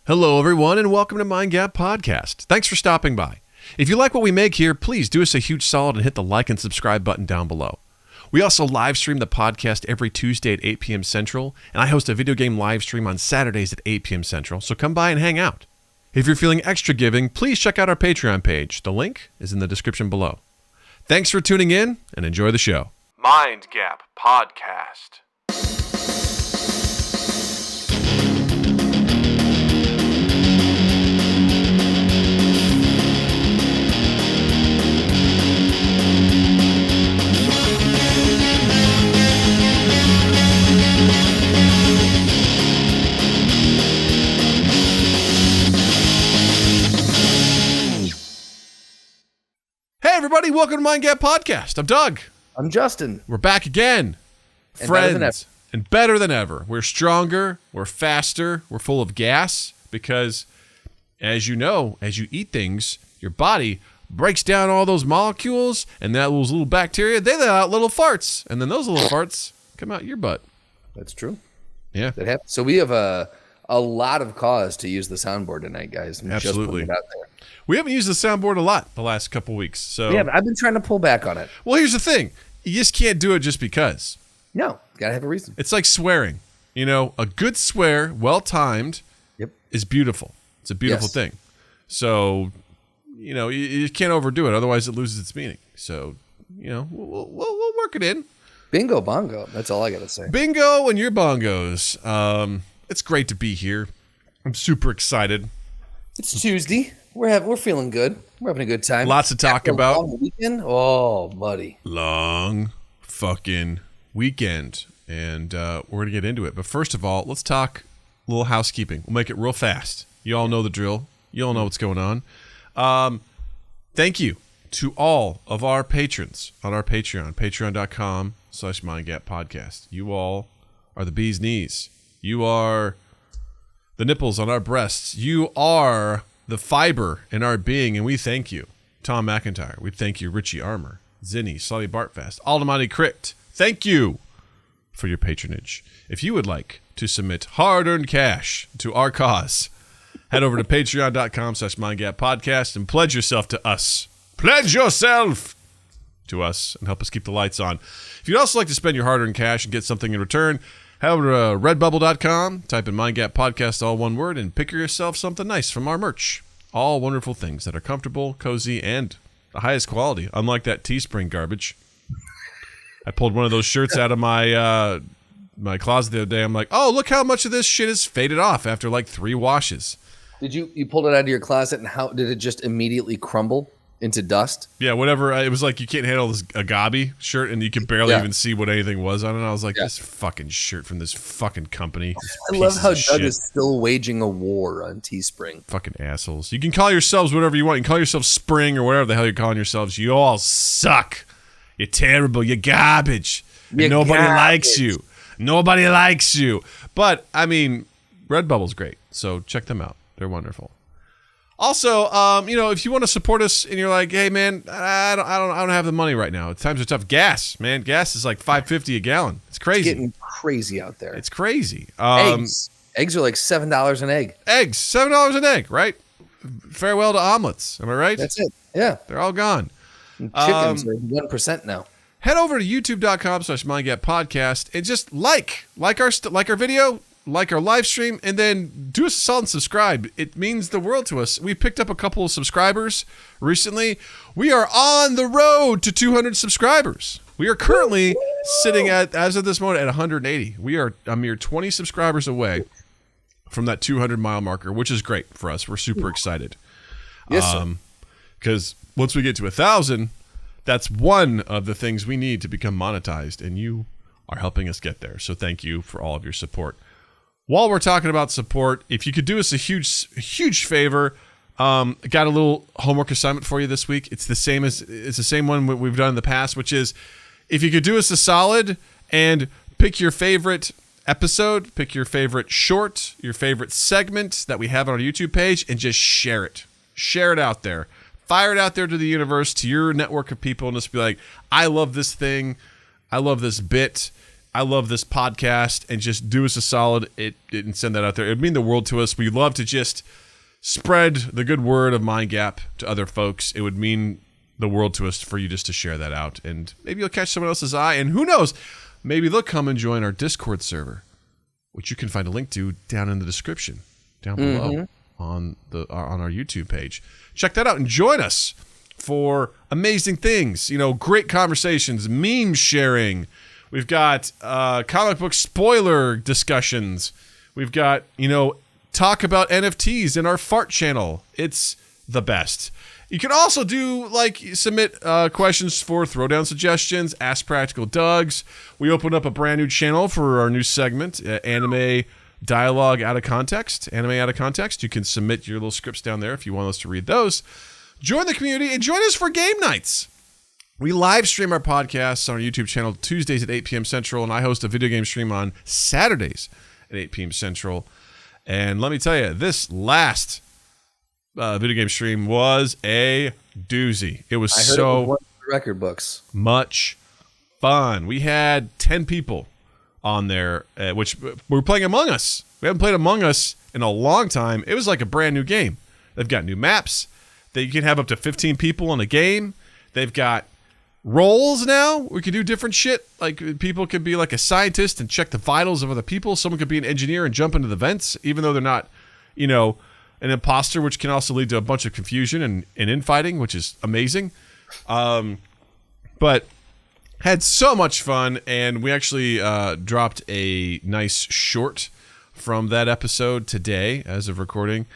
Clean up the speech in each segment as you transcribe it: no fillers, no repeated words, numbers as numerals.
Hello, everyone, and welcome to Mind Gap Podcast. Thanks for stopping by. If you like what we make here, please do us a huge solid and hit the like and subscribe button down below. We also live stream the podcast every Tuesday at 8 p.m. Central, and I host a video game live stream on Saturdays at 8 p.m. Central, so come by and hang out. If you're feeling extra giving, please check out our Patreon page. The link is in the description below. Thanks for tuning in, and enjoy the show. Mind Gap Podcast. Hey everybody, welcome to Mind Gap Podcast. I'm Doug. I'm Justin. We're back again. Friends. And better than ever. We're stronger, we're faster, we're full of gas because, as you know, as you eat things, your body breaks down all those molecules, and those little bacteria, they let out little farts, and then those little farts come out your butt. That's true. Yeah. That happens. So we have a lot of cause to use the soundboard tonight, guys. I'm Absolutely. Just putting it out there. We haven't used the soundboard a lot the last couple weeks. So yeah, I've been trying to pull back on it. Well, here's the thing. You just can't do it just because. No, gotta have a reason. It's like swearing. You know, a good swear, well-timed, is beautiful. It's a beautiful thing. So, you know, you can't overdo it. Otherwise, it loses its meaning. So, you know, we'll work it in. Bingo bongo. That's all I gotta say. Bingo and your bongos. It's great to be here. I'm super excited. It's Tuesday. We're feeling good. We're having a good time. Lots to talk about. Long weekend. Oh, buddy. Long fucking weekend. And we're going to get into it. But first of all, let's talk a little housekeeping. We'll make it real fast. You all know the drill. You all know what's going on. Thank you to all of our patrons on our Patreon, patreon.com/mindgappodcast. You all are the bee's knees. You are the nipples on our breasts. You are the fiber in our being, and we thank you. Tom McIntyre, we thank you. Richie Armour, Zinni, Slutty Bartfast, Aldemani Cricht, thank you for your patronage. If you would like to submit hard-earned cash to our cause, head over to patreon.com/mindgappodcast and pledge yourself to us. Pledge yourself to us and help us keep the lights on. If you'd also like to spend your hard-earned cash and get something in return, head over to redbubble.com, type in Mind Gap Podcast, all one word, and pick yourself something nice from our merch. All wonderful things that are comfortable, cozy, and the highest quality, unlike that Teespring garbage. I pulled one of those shirts out of my my closet the other day. I'm like, oh, look how much of this shit is faded off after like 3 washes. Did you pulled it out of your closet, and how did it just immediately crumble into dust? Yeah, whatever. It was like you can't handle this Agabi shirt, and you can barely even see what anything was on it. I was like, this fucking shirt from this fucking company. I love how Doug is still waging a war on Teespring. Fucking assholes. You can call yourselves whatever you want. You can call yourselves Spring or whatever the hell you're calling yourselves. You all suck. You're terrible. You're garbage. Nobody likes you. Nobody likes you. But, I mean, Redbubble's great. So check them out. They're wonderful. Also, you know, if you want to support us and you're like, hey man, I don't have the money right now. Times are tough. Gas, man, gas is like $5.50 a gallon. It's crazy. It's getting crazy out there. It's crazy. Eggs are like $7 an egg. Eggs, $7 an egg, right? Farewell to omelets. Am I right? That's it. Yeah, they're all gone. And chickens are 1% now. Head over to youtube.com/mindgappodcast and just like our video. Like our live stream, and then do us a solid and subscribe. It means the world to us. We picked up a couple of subscribers recently. We are on the road to 200 subscribers. We are currently sitting at, as of this moment, at 180. We are a mere 20 subscribers away from that 200-mile marker, which is great for us. We're super excited. Yes, sir. Because once we get to 1,000, that's one of the things we need to become monetized, and you are helping us get there. So thank you for all of your support. While we're talking about support, if you could do us a huge favor, got a little homework assignment for you this week. It's the same one we've done in the past, which is if you could do us a solid and pick your favorite episode, pick your favorite short, your favorite segment that we have on our YouTube page, and just share it. Share it out there. Fire it out there to the universe, to your network of people, and just be like, I love this thing. I love this bit. I love this podcast, and just do us a solid and send that out there. It would mean the world to us. We love to just spread the good word of Mind Gap to other folks. It would mean the world to us for you just to share that out, and maybe you'll catch someone else's eye, and who knows, maybe they'll come and join our Discord server, which you can find a link to down in the description down below on our YouTube page. Check that out and join us for amazing things. Great conversations, meme sharing. We've got comic book spoiler discussions. We've got, talk about NFTs in our fart channel. It's the best. You can also submit questions for Throwdown Suggestions, Ask Practical Dougs. We opened up a brand new channel for our new segment, Anime Dialogue Out of Context. Anime Out of Context. You can submit your little scripts down there if you want us to read those. Join the community and join us for game nights. We live stream our podcasts on our YouTube channel Tuesdays at 8 p.m. Central, and I host a video game stream on Saturdays at 8 p.m. Central. And let me tell you, this last video game stream was a doozy. It was record books. Much fun. We had 10 people on there, which we were playing Among Us. We haven't played Among Us in a long time. It was like a brand new game. They've got new maps. You can have up to 15 people in a game. They've got roles now. We can do different shit. Like, people could be like a scientist and check the vitals of other people. Someone could be an engineer and jump into the vents, even though they're not, an imposter, which can also lead to a bunch of confusion and infighting, which is amazing. But had so much fun, and we actually dropped a nice short from that episode today as of recording,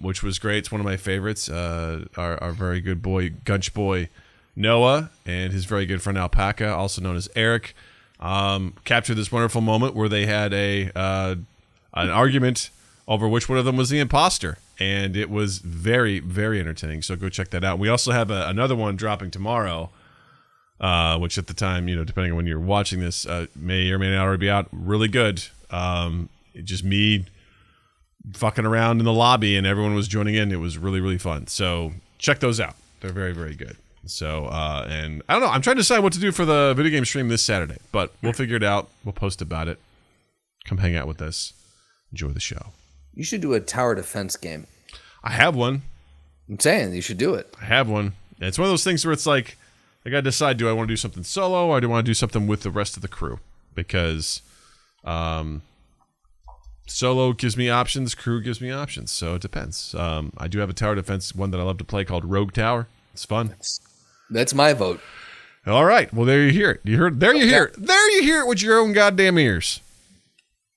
which was great. It's one of my favorites. Our very good boy, Gunch Boy Noah, and his very good friend Alpaca, also known as Eric, captured this wonderful moment where they had an argument over which one of them was the imposter, and it was very, very entertaining. So go check that out. We also have another one dropping tomorrow, which at the time, depending on when you're watching this, may or may not already be out. Really good. Just me fucking around in the lobby, and everyone was joining in. It was really, really fun. So check those out. They're very, very good. So, and I don't know. I'm trying to decide what to do for the video game stream this Saturday, but we'll figure it out. We'll post about it. Come hang out with us. Enjoy the show. You should do a tower defense game. I have one. I'm saying you should do it. I have one. It's one of those things where it's like, I got to decide, do I want to do something solo or do I want to do something with the rest of the crew? Because solo gives me options, crew gives me options. So it depends. I do have a tower defense one that I love to play called Rogue Tower. It's fun. That's my vote. All right. Well, there you hear it. You heard. There you hear it. There you hear it with your own goddamn ears.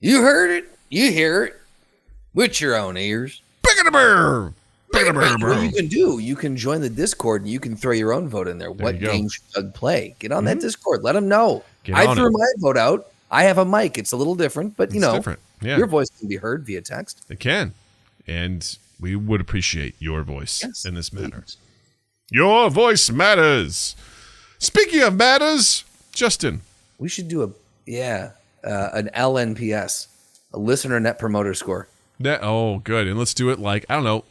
You heard it. You hear it with your own ears. What you can do, you can join the Discord and you can throw your own vote in there. What game should Doug play? Get on that Discord. Let them know. I threw my vote out. I have a mic. It's a little different, but different. Yeah. Your voice can be heard via text. It can. And we would appreciate your voice in this matter. Please. Your voice matters. Speaking of matters, Justin. We should do an LNPS, a listener net promoter score. Good. And let's do it like, I don't know,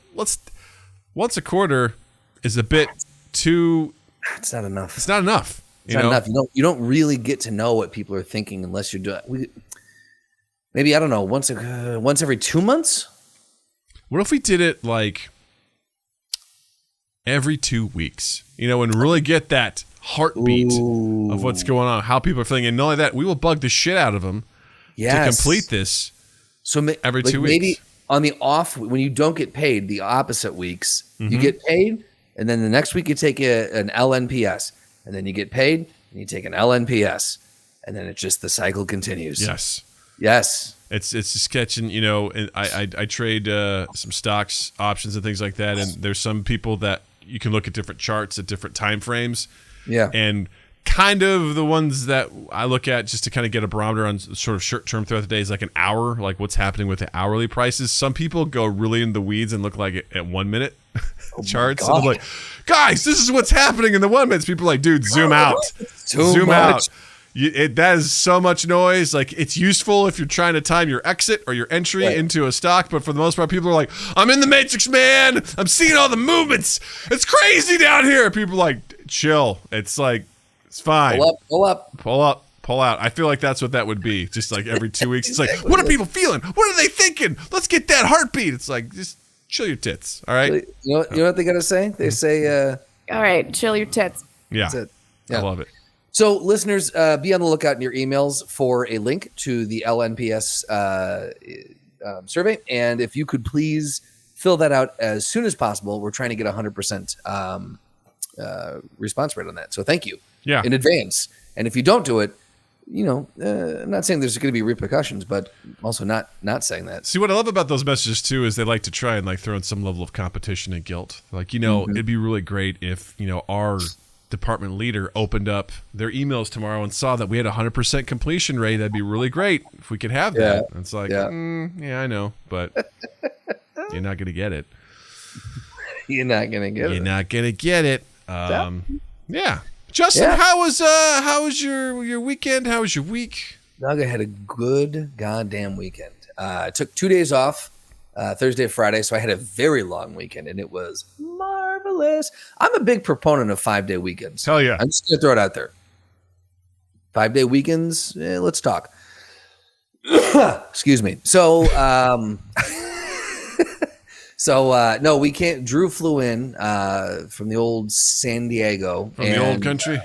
once a quarter is a bit too... It's not enough. It's not enough. It's not enough. You don't really get to know what people are thinking unless you're doing... Maybe, I don't know, once every 2 months? What if we did it like every 2 weeks? And really get that heartbeat of what's going on, how people are feeling. And not only that, we will bug the shit out of them to complete this every 2 weeks. Maybe on the off, when you don't get paid, the opposite weeks, you get paid, and then the next week you take an LNPS, and then you get paid, and you take an LNPS, and then it's just the cycle continues. Yes. It's just catching, and I trade some stocks, options, and things like that, and there's some people that you can look at different charts at different time frames. Yeah. And kind of the ones that I look at just to kind of get a barometer on sort of short term throughout the day is like an hour, like what's happening with the hourly prices. Some people go really in the weeds and look like it at 1 minute charts. And I'm like, guys, this is what's happening in the 1 minute. People are like, dude, zoom out. Zoom out. That is so much noise. Like, it's useful if you're trying to time your exit or your entry into a stock, but for the most part, people are like, I'm in the Matrix, man. I'm seeing all the movements. It's crazy down here. People are like, chill. It's like, it's fine. Pull up. Pull out. I feel like that's what that would be. Just like every 2 weeks. It's like, what are people feeling? What are they thinking? Let's get that heartbeat. It's like, just chill your tits. All right. You know what they gotta say? They say, all right, chill your tits. Yeah. That's it. Yeah. I love it. So, listeners, be on the lookout in your emails for a link to the LNPS survey. And if you could please fill that out as soon as possible. We're trying to get 100% response rate on that. So thank you in advance. And if you don't do it, I'm not saying there's going to be repercussions, but also not saying that. See, what I love about those messages too is they like to try and like throw in some level of competition and guilt. Like, it'd be really great if, our department leader opened up their emails tomorrow and saw that we had 100% completion rate. That'd be really great if we could have that. And it's like, I know, but you're not going to get it. You're not going to get it. You're not going to get it. Yeah. Justin, how was your weekend? How was your week? Doug, I had a good goddamn weekend. I took 2 days off, Thursday, Friday, so I had a very long weekend, and it was marvelous. I'm a big proponent of 5-day weekends. Hell yeah. I'm just going to throw it out there. 5-day weekends, let's talk. Excuse me. So, no, we can't. Drew flew in from the old San Diego. From the old country?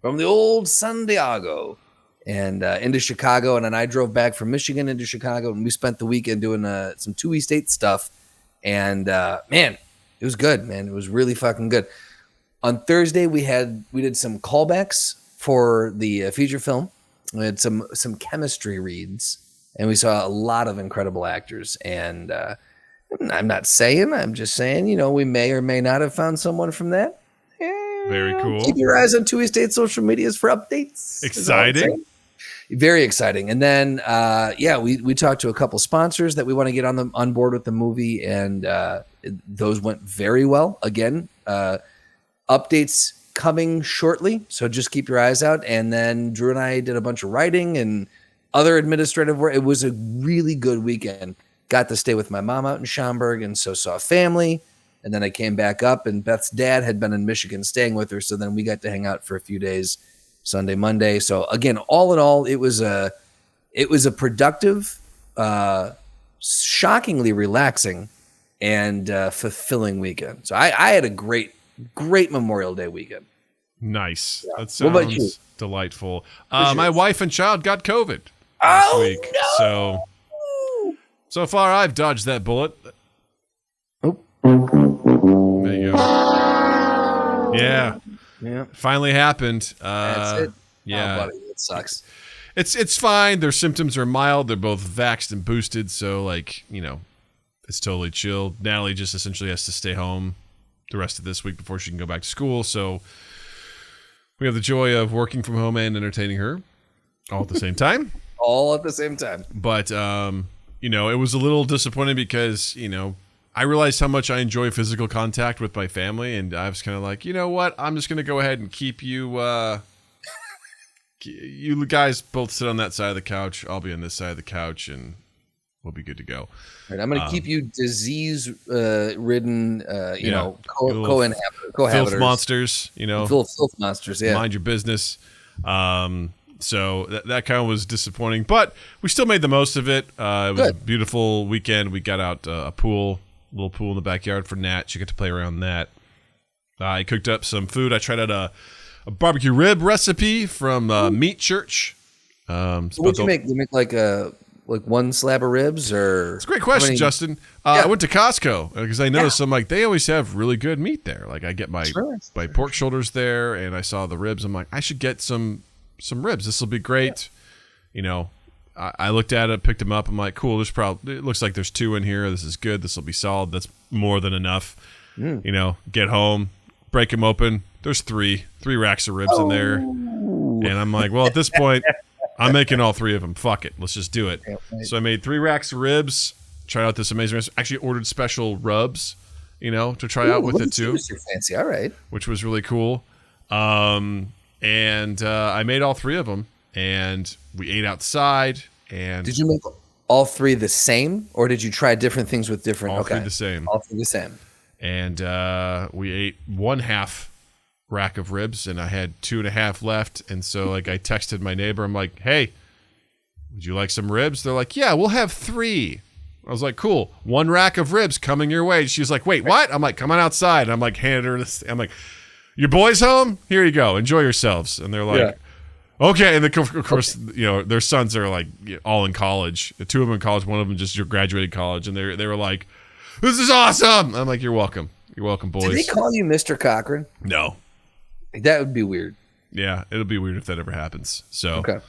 From the old San Diego. And into Chicago. And then I drove back from Michigan into Chicago. And we spent the weekend doing some 2E State stuff. And, man, it was good, man. It was really fucking good. On Thursday, we did some callbacks for the feature film. We had some chemistry reads. And we saw a lot of incredible actors. And I'm not saying, I'm just saying, we may or may not have found someone from that. Very cool. Keep your eyes on 2E State social medias for updates. Exciting. Very exciting. And then, we talked to a couple sponsors that we want to get on board with the movie, and those went very well. Again, updates coming shortly, so just keep your eyes out. And then Drew and I did a bunch of writing and other administrative work. It was a really good weekend. Got to stay with my mom out in Schaumburg, and so saw family. And then I came back up, and Beth's dad had been in Michigan staying with her. So then we got to hang out for a few days, Sunday, Monday. So again, all in all, it was a productive, shockingly relaxing, and fulfilling weekend. So I had a great Memorial Day weekend. Nice. Yeah. That sounds delightful. My wife and child got COVID last week. No. So far, I've dodged that bullet. Oh. There you go. Yeah. Finally happened. That's it. Yeah. Oh, buddy, it sucks. It's fine. Their symptoms are mild. They're both vaxxed and boosted. So, it's totally chill. Natalie just essentially has to stay home the rest of this week before she can go back to school. So, we have the joy of working from home and entertaining her all at the same time. All at the same time. But, it was a little disappointing because, I realized how much I enjoy physical contact with my family, and I was kind of like, you know what? I'm just going to go ahead and keep you, you guys both sit on that side of the couch. I'll be on this side of the couch, and we'll be good to go. Right, I'm going to keep you disease-ridden, cohabitors. Filth monsters, Filth monsters, yeah. Mind your business. So that kind of was disappointing, but we still made the most of it. It was a beautiful weekend. We got out a little pool in the backyard for Nat. She got to play around that. I cooked up some food. I tried out a barbecue rib recipe from Meat Church. What'd you make? You make like one slab of ribs, or? It's a great question, Justin. I went to Costco because I noticed I'm like, they always have really good meat there. Like I get my pork shoulders there, and I saw the ribs. I'm like, I should get some ribs. This will be great. I looked at it, picked them up. I'm like, cool. It looks like there's 2 in here. This is good. This will be solid. That's more than enough. Get home, break them open. There's 3 racks of ribs in there. And I'm like, well, at this point, I'm making all 3 of them. Fuck it. Let's just do it. So I made 3 racks of ribs, tried out this amazing recipe. Actually ordered special rubs, to try out with it too. Fancy. All right. Which was really cool. And I made all 3 of them, and we ate outside. And did you make all 3 the same, or did you try different things with different? All 3 the same. All 3 the same. And we ate one half rack of ribs, and I had 2.5 left. And so like I texted my neighbor. I'm like, hey, would you like some ribs? They're like, yeah, we'll have 3. I was like, cool. 1 rack of ribs coming your way. She's like, wait, what? I'm like, come on outside. And I'm like, handed her this. I'm like, your boys home? Here you go. Enjoy yourselves. And they're like, okay. And of course, their sons are like all in college. 2 of them in college. One of them just graduated college. And they were like, this is awesome. I'm like, you're welcome. You're welcome, boys. Did they call you Mr. Cochran? No. That would be weird. Yeah, it'll be weird if that ever happens. So, okay.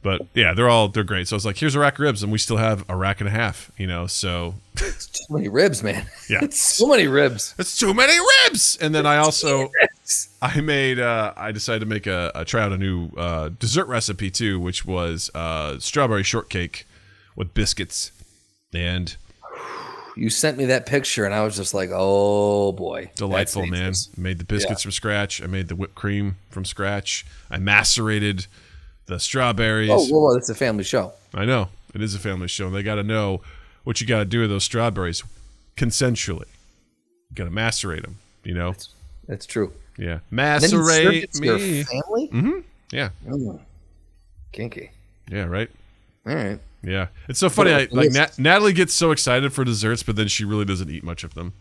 But yeah, they're great. So I was like, here's a rack of ribs, and we still have a rack and a half, so. It's too many ribs, man. Yeah. It's so many ribs. It's too many ribs. And then I decided to make try out a new dessert recipe too, which was strawberry shortcake with biscuits. And you sent me that picture, and I was just like, oh boy. Delightful, man. Made the biscuits from scratch. I made the whipped cream from scratch. I macerated the strawberries. Oh, well, it's a family show. I know. It is a family show. And they got to know what you got to do with those strawberries consensually. You got to macerate them, That's true. Yeah. Macerate me. Your family? Mm-hmm. Yeah. Kinky. Yeah, right? All right. Yeah. It's so funny. Natalie gets so excited for desserts, but then she really doesn't eat much of them.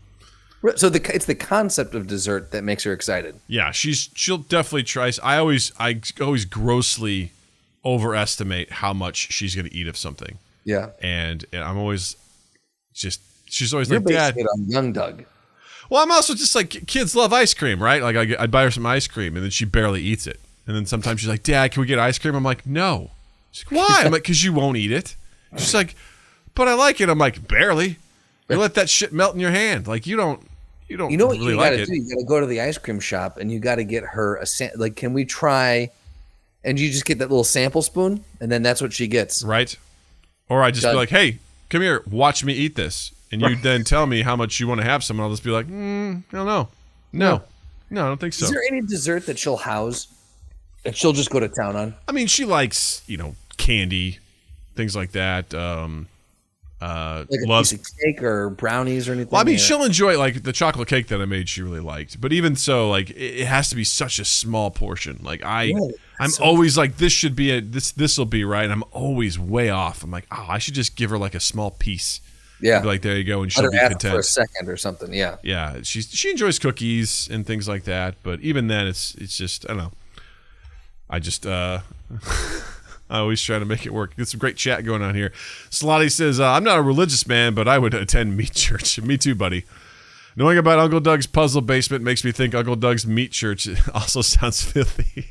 So it's the concept of dessert that makes her excited. Yeah, she'll definitely try. I always grossly overestimate how much she's going to eat of something. Yeah. And I'm always she's always You're like, Dad. basing it on young Doug. Well, I'm also just like, kids love ice cream, right? Like I'd buy her some ice cream, and then she barely eats it. And then sometimes she's like, Dad, can we get ice cream? I'm like, no. She's like, why? I'm like, because you won't eat it. She's like, but I like it. I'm like, barely. You let that shit melt in your hand. Like you don't what really you like gotta it. do? You gotta go to the ice cream shop, and you gotta get her can we try? And you just get that little sample spoon, and then that's what she gets. Right. Or I just be like, hey, come here, watch me eat this. And you then tell me how much you want to have some, and I'll just be like, I don't know. No, I don't think so. Is there any dessert that she'll house that she'll just go to town on? I mean, she likes, candy, things like that. Like a piece of cake or brownies or anything? Well, I mean, she'll enjoy, like, the chocolate cake that I made she really liked. But even so, like, it has to be such a small portion. Like, I'm always like, this should be this will be right. And I'm always way off. I'm like, I should just give her, like, a small piece. Yeah. Like, there you go, and she'll be content. For a second or something, yeah. Yeah, she enjoys cookies and things like that. But even then, it's just, I don't know. I just, I always try to make it work. Get some great chat going on here. Slotty says, I'm not a religious man, but I would attend meat church. Me too, buddy. Knowing about Uncle Doug's puzzle basement makes me think Uncle Doug's meat church also sounds filthy.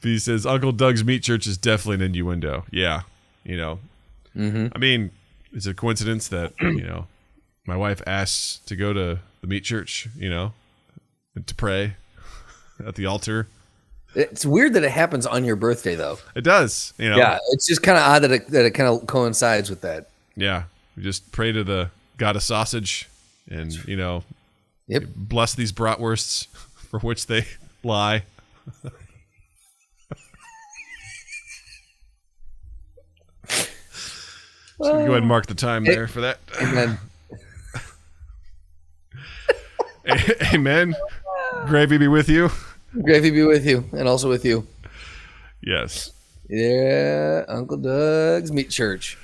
He says, Uncle Doug's meat church is definitely an innuendo. Yeah, Mm-hmm. I mean, is it a coincidence that, my wife asks to go to the meat church, and to pray at the altar? It's weird that it happens on your birthday, though. It does, Yeah, it's just kind of odd that it kind of coincides with that. Yeah, we just pray to the god of sausage and, Yep. bless these bratwursts for which they lie. So go ahead and mark the time there for that. Amen. Amen. Gravy be with you. Gravy be with you, and also with you. Yes. Yeah, Uncle Doug's meat church.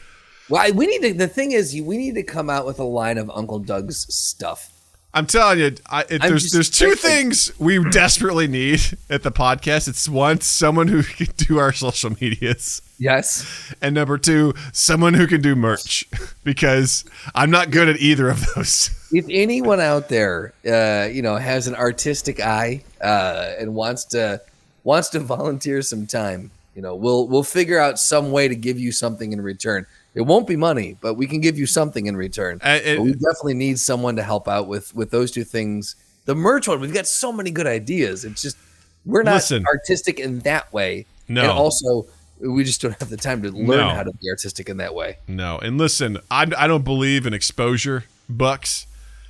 Well, the thing is, we need to come out with a line of Uncle Doug's stuff. I'm telling you, there's two things we desperately need at the podcast. It's one, someone who can do our social medias. Yes. And number two, someone who can do merch, because I'm not good at either of those. If anyone out there, has an artistic eye and wants to volunteer some time, we'll figure out some way to give you something in return. It won't be money, but we can give you something in return. We definitely need someone to help out with those two things. The merch one, we've got so many good ideas. It's just we're not artistic in that way. No. And also, we just don't have the time to learn how to be artistic in that way. No. And listen, I don't believe in exposure bucks.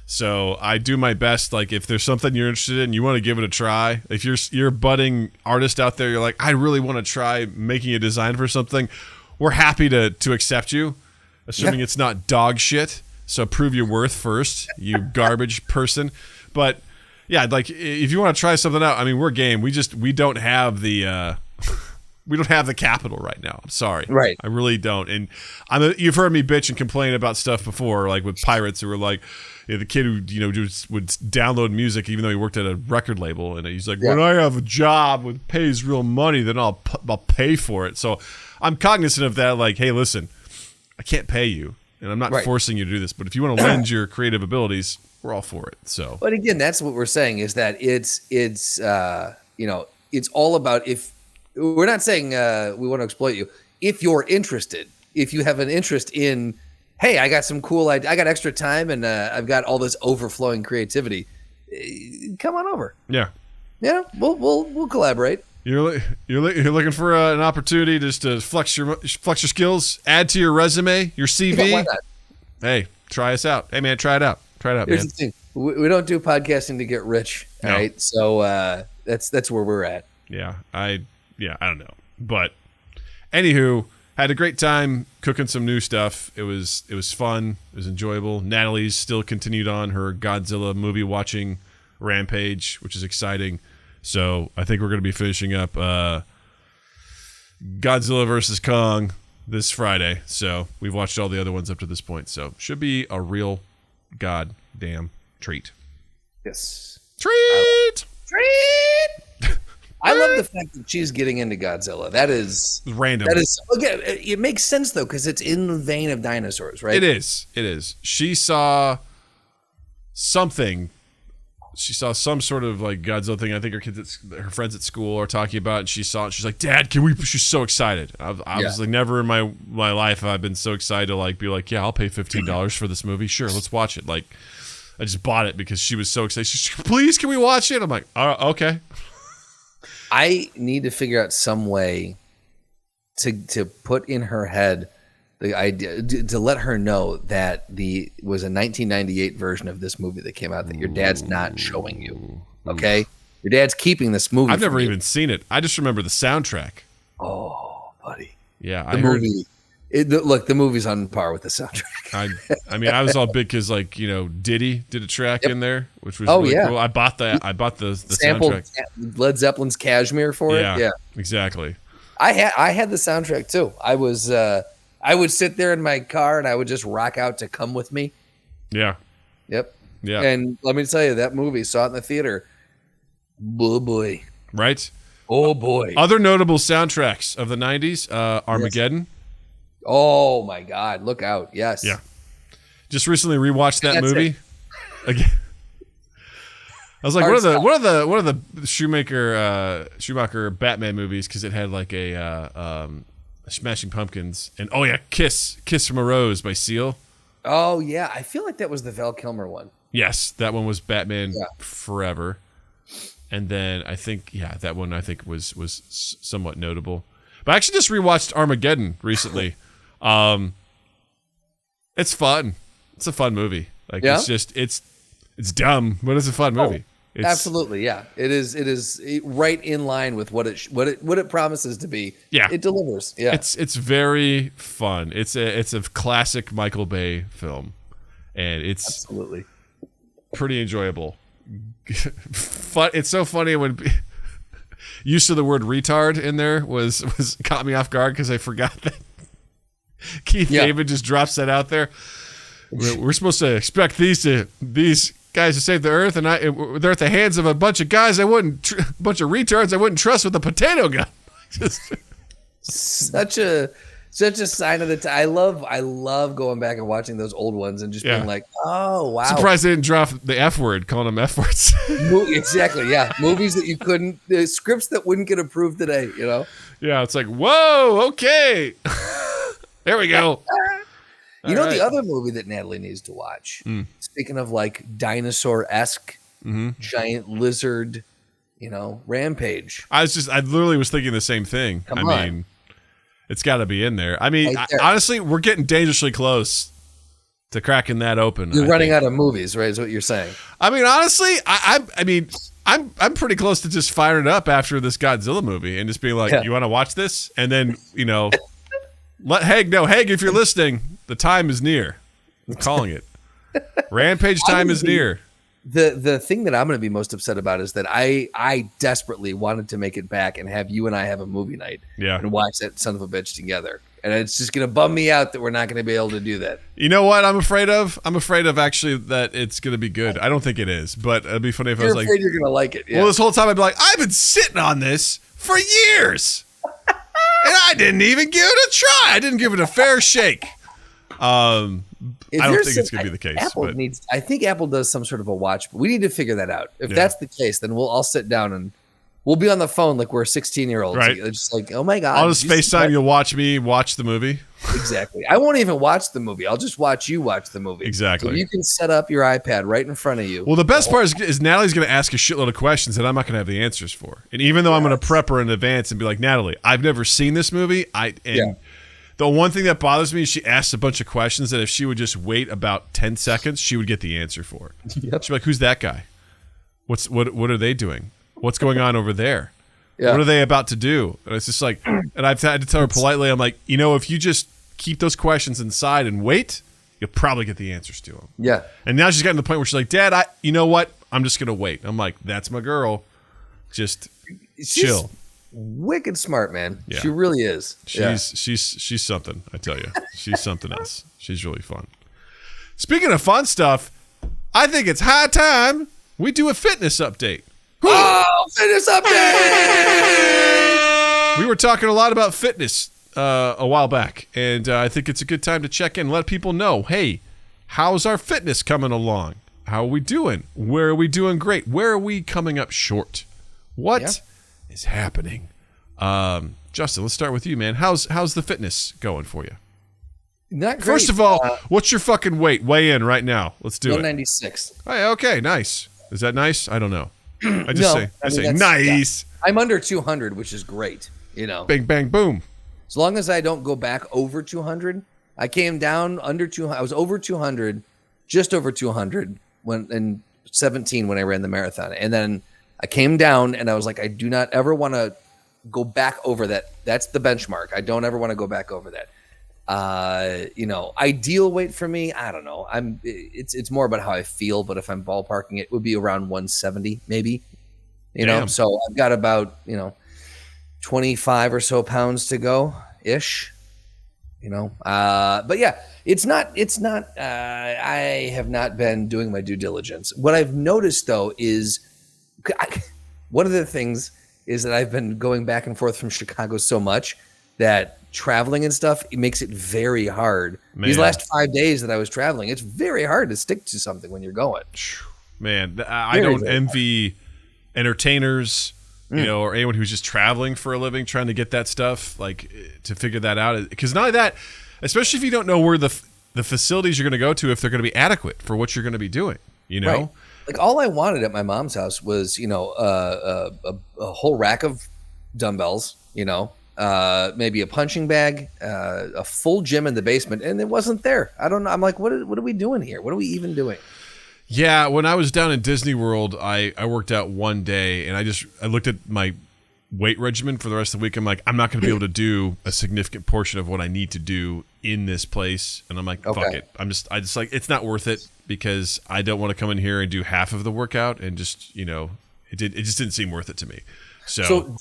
So I do my best. Like, if there's something you're interested in, you want to give it a try. If you're a budding artist out there, you're like, I really want to try making a design for something. We're happy to accept you, assuming it's not dog shit. So prove your worth first, you garbage person. But yeah, like if you want to try something out, I mean, we're game. We don't have the we don't have the capital right now. I'm sorry, Right? I really don't. And you've heard me bitch and complain about stuff before, like with pirates, who were like, the kid who just would download music even though he worked at a record label, and he's like, when I have a job that pays real money, then I'll pay for it. So I'm cognizant of that. Like, hey, listen, I can't pay you, and I'm not forcing you to do this. But if you want to lend your creative abilities, we're all for it. So, but again, that's what we're saying is that it's all about, if we're not saying we want to exploit you. If you're interested, if you have an interest in, hey, I got some cool I got extra time and I've got all this overflowing creativity, come on over. Yeah, we'll collaborate. You're looking for an opportunity just to flex your skills, add to your resume, your CV. Why not? Hey, try us out. Hey, man, try it out. Try it out, Here's man. the thing. We don't do podcasting to get rich, all right? So that's where we're at. Yeah, I don't know, but anywho, had a great time cooking some new stuff. It was fun. It was enjoyable. Natalie's still continued on her Godzilla movie watching rampage, which is exciting. So I think we're going to be finishing up Godzilla versus Kong this Friday. So we've watched all the other ones up to this point. So should be a real goddamn treat. Yes. Treat! I love the fact that she's getting into Godzilla. That is random. That is, again, it makes sense though, because it's in the vein of dinosaurs, right? It is. She saw something. She saw some sort of like Godzilla thing. I think her friends at school are talking about it, and she saw it. She's like, "Dad, can we?" She's so excited. I was like, never in my life have I been so excited to like be like, "Yeah, I'll pay $15 for this movie. Sure, let's watch it." Like, I just bought it because she was so excited. She's like, "Please, can we watch it?" I'm like, "Okay." I need to figure out some way to put in her head the idea, to let her know that was a 1998 version of this movie that came out that your dad's not showing you. Okay, your dad's keeping this movie. I've never even seen it. I just remember the soundtrack. Oh, buddy. Yeah, I heard. Look, the movie's on par with the soundtrack. I mean, I was all big because Diddy did a track in there, which was really cool. I bought the soundtrack. Led Zeppelin's Cashmere for it. Yeah, exactly. I had the soundtrack too. I would sit there in my car and I would just rock out to Come With Me. Yeah. Yep. Yeah. And let me tell you, that movie, saw it in the theater. Oh boy. Right? Oh boy. Other notable soundtracks of the 90s, Armageddon. Yes. Oh my God! Look out! Yes. Yeah. Just recently rewatched that movie again. I was like, what are the Schumacher Batman movies? Because it had like a Smashing Pumpkins and Kiss from a Rose by Seal. Oh yeah, I feel like that was the Val Kilmer one. Yes, that one was Batman Forever, and then I think that one was somewhat notable. But I actually just rewatched Armageddon recently. It's fun. It's a fun movie. Like it's dumb, but it's a fun movie. Absolutely, yeah. It is right in line with what it promises to be. Yeah, it delivers. Yeah, it's very fun. It's a classic Michael Bay film, and it's absolutely pretty enjoyable. It's so funny when use of the word retard in there was caught me off guard because I forgot that Keith David just drops that out there. We're supposed to expect these guys to save the earth, and they're at the hands of a bunch of guys a bunch of retards I wouldn't trust with a potato gun. Such a sign of the time. I love going back and watching those old ones and just being like, oh wow. Surprised they didn't drop the F word, calling them F words. Exactly, yeah. Movies that you couldn't, scripts that wouldn't get approved today, Yeah, it's like, whoa, okay. There we go. The other movie that Natalie needs to watch, speaking of like dinosaur-esque, giant lizard, rampage. I literally was thinking the same thing. I mean, it's got to be in there. I mean, honestly, we're getting dangerously close to cracking that open. You're running out of movies, right? Is what you're saying. I mean, honestly, I'm pretty close to just firing it up after this Godzilla movie and just being like, you want to watch this? And then, let Haig know. Haig, if you're listening, the time is near. I'm calling it. Rampage time is near. The thing that I'm going to be most upset about is that I desperately wanted to make it back and have you and I have a movie night and watch that son of a bitch together. And it's just going to bum me out that we're not going to be able to do that. You know what I'm afraid of? I'm afraid of actually that it's going to be good. I don't think it is, but it'd be funny if I was like, you're going to like it. Yeah. Well, this whole time I'd be like, I've been sitting on this for years. And I didn't even give it a try. I didn't give it a fair shake. I don't think it's going to be the case. I think Apple does some sort of a watch, but we need to figure that out. If that's the case, then we'll all sit down and we'll be on the phone like we're 16-year-olds. Right. It's just like, oh my God. I'll just FaceTime. You'll watch me watch the movie. Exactly. I won't even watch the movie. I'll just watch you watch the movie. Exactly. So you can set up your iPad right in front of you. Well, the best part is Natalie's going to ask a shitload of questions that I'm not going to have the answers for. And even though I'm going to prep her in advance and be like, Natalie, I've never seen this movie. The one thing that bothers me is she asks a bunch of questions that if she would just wait about 10 seconds, she would get the answer for. Yep. She'd be like, who's that guy? What are they doing? What's going on over there? Yeah. What are they about to do? And it's just like, and I've had to tell her politely, I'm like, if you just keep those questions inside and wait, you'll probably get the answers to them. Yeah. And now she's gotten to the point where she's like, Dad, you know what? I'm just going to wait. I'm like, that's my girl. Just chill. Wicked smart, man. Yeah. She really is. She's something, I tell you. She's something else. She's really fun. Speaking of fun stuff, I think it's high time we do a fitness update. Oh, fitness update! We were talking a lot about fitness a while back, and I think it's a good time to check in and let people know, hey, how's our fitness coming along? How are we doing? Where are we doing great? Where are we coming up short? What is happening? Justin, let's start with you, man. How's the fitness going for you? Not great. First of all, what's your fucking weight? Weigh in right now. Let's do 196. it. 196. Hey, okay, nice. Is that nice? I don't know. I say nice. Yeah. I'm under 200, which is great. Bang, bang, boom. As long as I don't go back over 200, I came down under 200. I was over 200, just over 200 in 17 when I ran the marathon, and then I came down and I was like, I do not ever want to go back over that. That's the benchmark. I don't ever want to go back over that. Ideal weight for me, I don't know. It's more about how I feel, but if I'm ballparking, it would be around 170 maybe. So I've got about 25 or so pounds to go ish. But yeah, it's not. I have not been doing my due diligence. What I've noticed though is one of the things is that I've been going back and forth from Chicago so much that traveling and stuff, it makes it very hard. Man. These last 5 days that I was traveling, it's very hard to stick to something when you're going. Man, I don't envy entertainers, or anyone who's just traveling for a living, trying to get that stuff, like to figure that out. Because not only that, especially if you don't know where the facilities you're going to go to, if they're going to be adequate for what you're going to be doing, Right. Like all I wanted at my mom's house was, a whole rack of dumbbells, maybe a punching bag, a full gym in the basement, and it wasn't there. I don't know. I'm like, what are we doing here? What are we even doing? Yeah, when I was down in Disney World, I worked out one day, and I looked at my weight regimen for the rest of the week. I'm like, I'm not going to be able to do a significant portion of what I need to do in this place, and I'm like, fuck it. I just like, it's not worth it because I don't want to come in here and do half of the workout, and just it just didn't seem worth it to me. So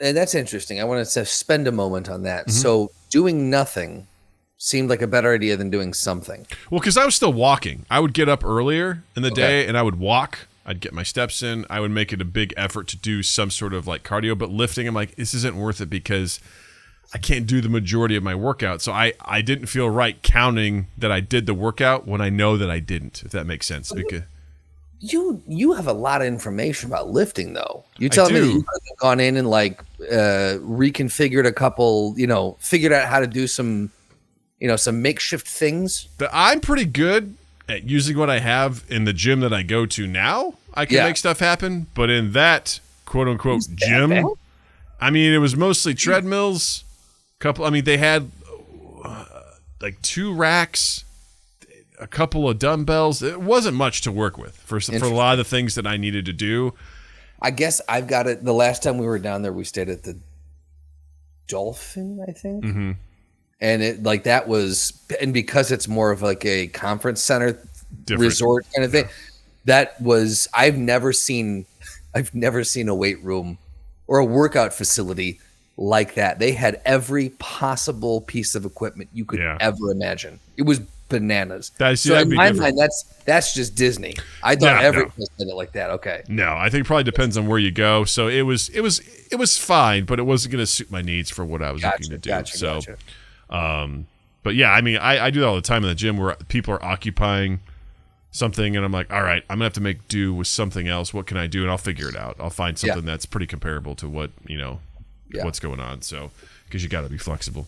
and that's interesting. I wanted to spend a moment on that. Mm-hmm. So doing nothing seemed like a better idea than doing something. Well, because I was still walking. I would get up earlier in the day and I would walk. I'd get my steps in. I would make it a big effort to do some sort of like cardio, but lifting, I'm like, this isn't worth it because I can't do the majority of my workout. So I didn't feel right counting that I did the workout when I know that I didn't, if that makes sense. Because you have a lot of information about lifting, though. You tell me that you could have gone in and like reconfigured a couple, figured out how to do some makeshift things. I'm pretty good at using what I have in the gym that I go to now. I can make stuff happen, but in that quote unquote gym, I mean, it was mostly treadmills. They had like 2 racks, a couple of dumbbells. It wasn't much to work with for a lot of the things that I needed to do. I guess I've got it. The last time we were down there, we stayed at the Dolphin, I think. Mm-hmm. And it because it's more of like a conference center resort kind of thing. I've never seen a weight room or a workout facility like that. They had every possible piece of equipment you could ever imagine. It was bananas. So in my mind, that's just Disney. I thought every place did it like that. Okay. No, I think it probably depends on where you go. So it was fine, but it wasn't going to suit my needs for what I was looking to do. Gotcha. But yeah, I mean, I do that all the time in the gym where people are occupying something, and I'm like, all right, I'm gonna have to make do with something else. What can I do? And I'll figure it out. I'll find something that's pretty comparable to what what's going on. So because you got to be flexible.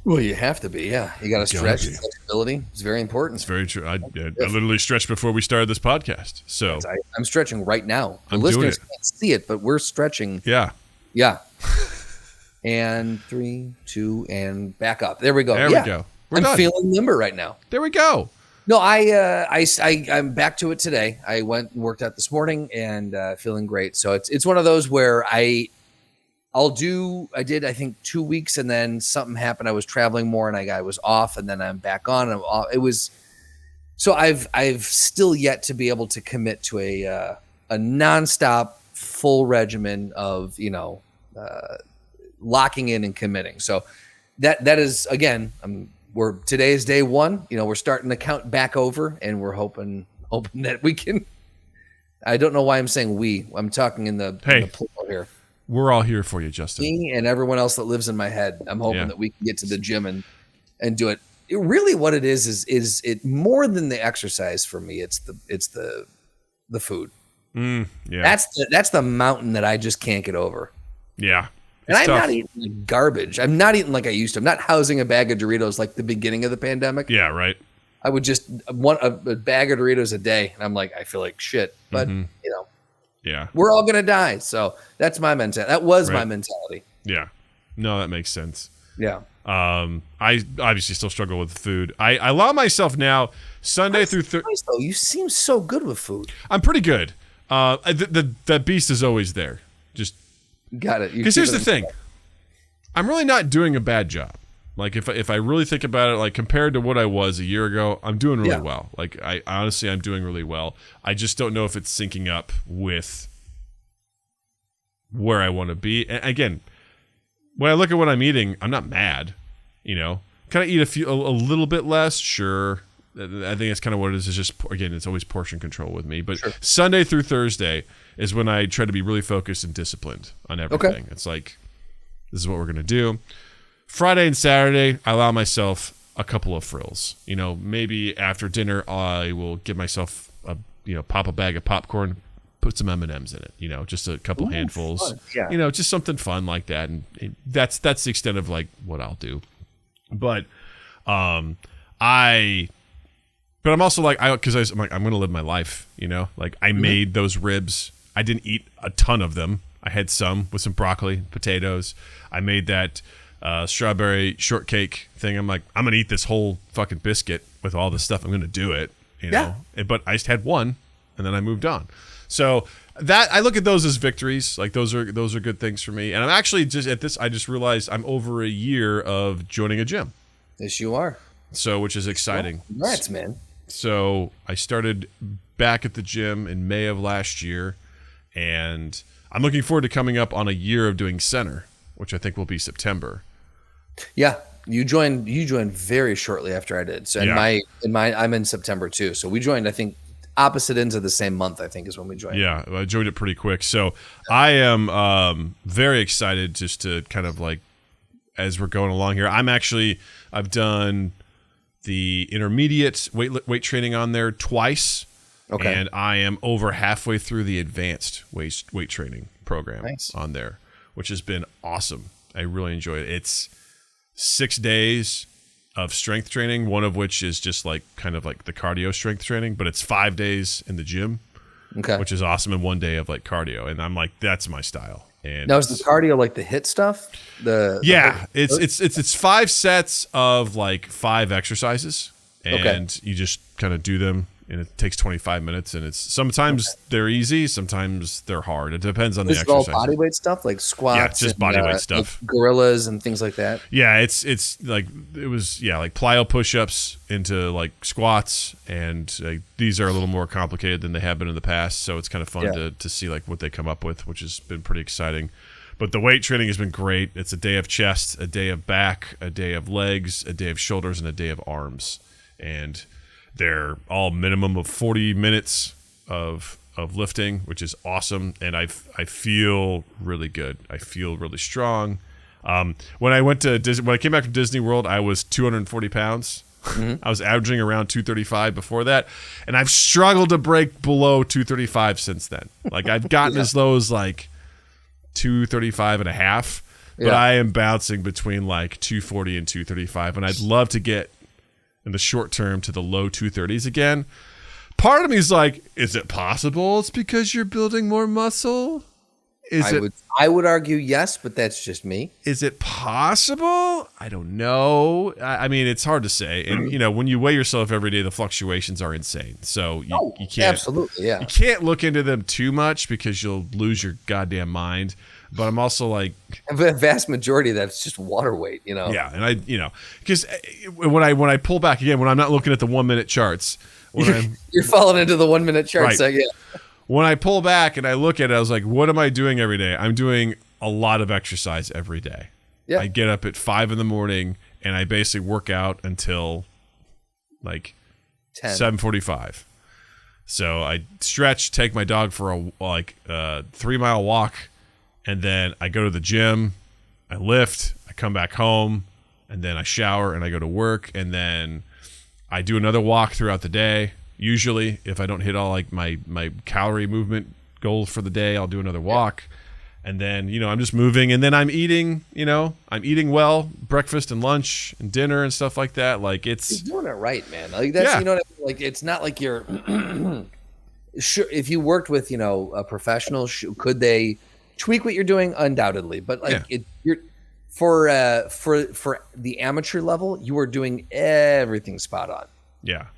Well, you have to be. Yeah, you got to stretch. Flexibility is very important. It's very true. I literally stretched before we started this podcast. So I'm stretching right now. The I'm listeners can't see it, but we're stretching. Yeah. And 3, 2, and back up. There we go. There we go. I'm feeling limber right now. There we go. No, I'm back to it today. I went and worked out this morning and feeling great. So it's one of those where I did I think 2 weeks, and then something happened. I was traveling more and I was off, and then I'm back on. And I've still yet to be able to commit to a nonstop full regimen of locking in and committing. So that is, again, today is day one. We're starting to count back over, and we're hoping that we can. I don't know why I'm saying we. I'm talking in the plural here. We're all here for you, Justin. Me and everyone else that lives in my head. I'm hoping that we can get to the gym and do it. Really, what it is it more than the exercise for me. It's the food. That's the mountain that I just can't get over. Yeah. And I'm not eating garbage. I'm not eating like I used to. I'm not housing a bag of Doritos like the beginning of the pandemic. Yeah, right. I would just want a bag of Doritos a day, and I'm like, I feel like shit. But yeah, we're all gonna die. So that's my mentality. That was my mentality. Yeah, no, that makes sense. Yeah. I obviously still struggle with food. I allow myself now Sunday through Thursday. You seem so good with food. I'm pretty good. The beast is always there. Just got it. Because here's the thing, I'm really not doing a bad job. Like if I really think about it, like compared to what I was a year ago, I'm doing really well. Like I'm doing really well. I just don't know if it's syncing up with where I want to be. And again, when I look at what I'm eating, I'm not mad. Kind of eat a little bit less. Sure, I think that's kind of what it is. It's just, again, it's always portion control with me. But Sunday through Thursday is when I try to be really focused and disciplined on everything. Okay. It's like, this is what we're going to do. Friday and Saturday, I allow myself a couple of frills. Maybe after dinner, I will give myself pop a bag of popcorn, put some M&Ms in it. Just a couple handfuls. Yeah. Just something fun like that. And that's the extent of like what I'll do. But I'm also like, because I'm like, I'm going to live my life. Like I made those ribs. I didn't eat a ton of them. I had some with some broccoli, potatoes. I made that strawberry shortcake thing. I'm like, I'm gonna eat this whole fucking biscuit with all this stuff. I'm gonna do it, But I just had one, and then I moved on. So that I look at those as victories. Like those are good things for me. And I'm actually just at this. I just realized I'm over a year of joining a gym. Yes, you are. So which is exciting. Congrats, man. So I started back at the gym in May of last year, and I'm looking forward to coming up on a year of doing center, which I think will be September. Yeah, you joined very shortly after I did. So I'm in September too. So we joined, I think, opposite ends of the same month, I think, is when we joined. Yeah, I joined it pretty quick. So I am very excited just to kind of like, as we're going along here. I've done the intermediate weight training on there twice. Okay. And I am over halfway through the advanced weight training program on there, which has been awesome. I really enjoy it. It's 6 days of strength training, one of which is just like kind of like the cardio strength training, but it's 5 days in the gym, which is awesome, and 1 day of like cardio. And I'm like, that's my style. And now is the cardio like the HIIT stuff? It's 5 sets of like 5 exercises, and you just kind of do them and it takes 25 minutes, and it's sometimes they're easy, sometimes they're hard. It depends on the Is it all exercise. bodyweight stuff like squats? Yeah, just bodyweight stuff. Like gorillas and things like that. Yeah, it's like like plyo push-ups into like squats, and these are a little more complicated than they have been in the past. So it's kind of fun to see like what they come up with, which has been pretty exciting. But the weight training has been great. It's a day of chest, a day of back, a day of legs, a day of shoulders, and a day of arms, and they're all minimum of 40 minutes of lifting, which is awesome. And I feel really good. I feel really strong. When I went to when I came back from Disney World, I was 240 pounds. Mm-hmm. I was averaging around 235 before that. And I've struggled to break below 235 since then. Like I've gotten as low as like 235 and a half, but I am bouncing between like 240 and 235. And I'd love to get in the short term to the low 230s again. Part of me is like, is it possible it's because you're building more muscle? I would argue yes, but that's just me. Is it possible? I don't know. I mean, it's hard to say. And, when you weigh yourself every day, the fluctuations are insane. So you can't. Absolutely, yeah. You can't look into them too much because you'll lose your goddamn mind. But I'm also like, the vast majority of that's just water weight, Yeah, and because when I pull back again, when I'm not looking at the 1 minute charts, you're falling into the 1 minute charts, right. When I pull back and I look at it, I was like, what am I doing every day? I'm doing a lot of exercise every day. Yeah. I get up at 5 a.m. and I basically work out until like 7:45. So I stretch, take my dog for a 3-mile walk. And then I go to the gym, I lift, I come back home, and then I shower and I go to work, and then I do another walk throughout the day. Usually, if I don't hit all like my calorie movement goals for the day, I'll do another walk. And then, I'm just moving, and then I'm eating, I'm eating well, breakfast and lunch and dinner and stuff like that. Like you're doing it right, man. Like that's what I mean? Like it's not like you're sure if you worked with, a professional, could they tweak what you're doing? Undoubtedly, but you're for the amateur level, you are doing everything spot on. Yeah,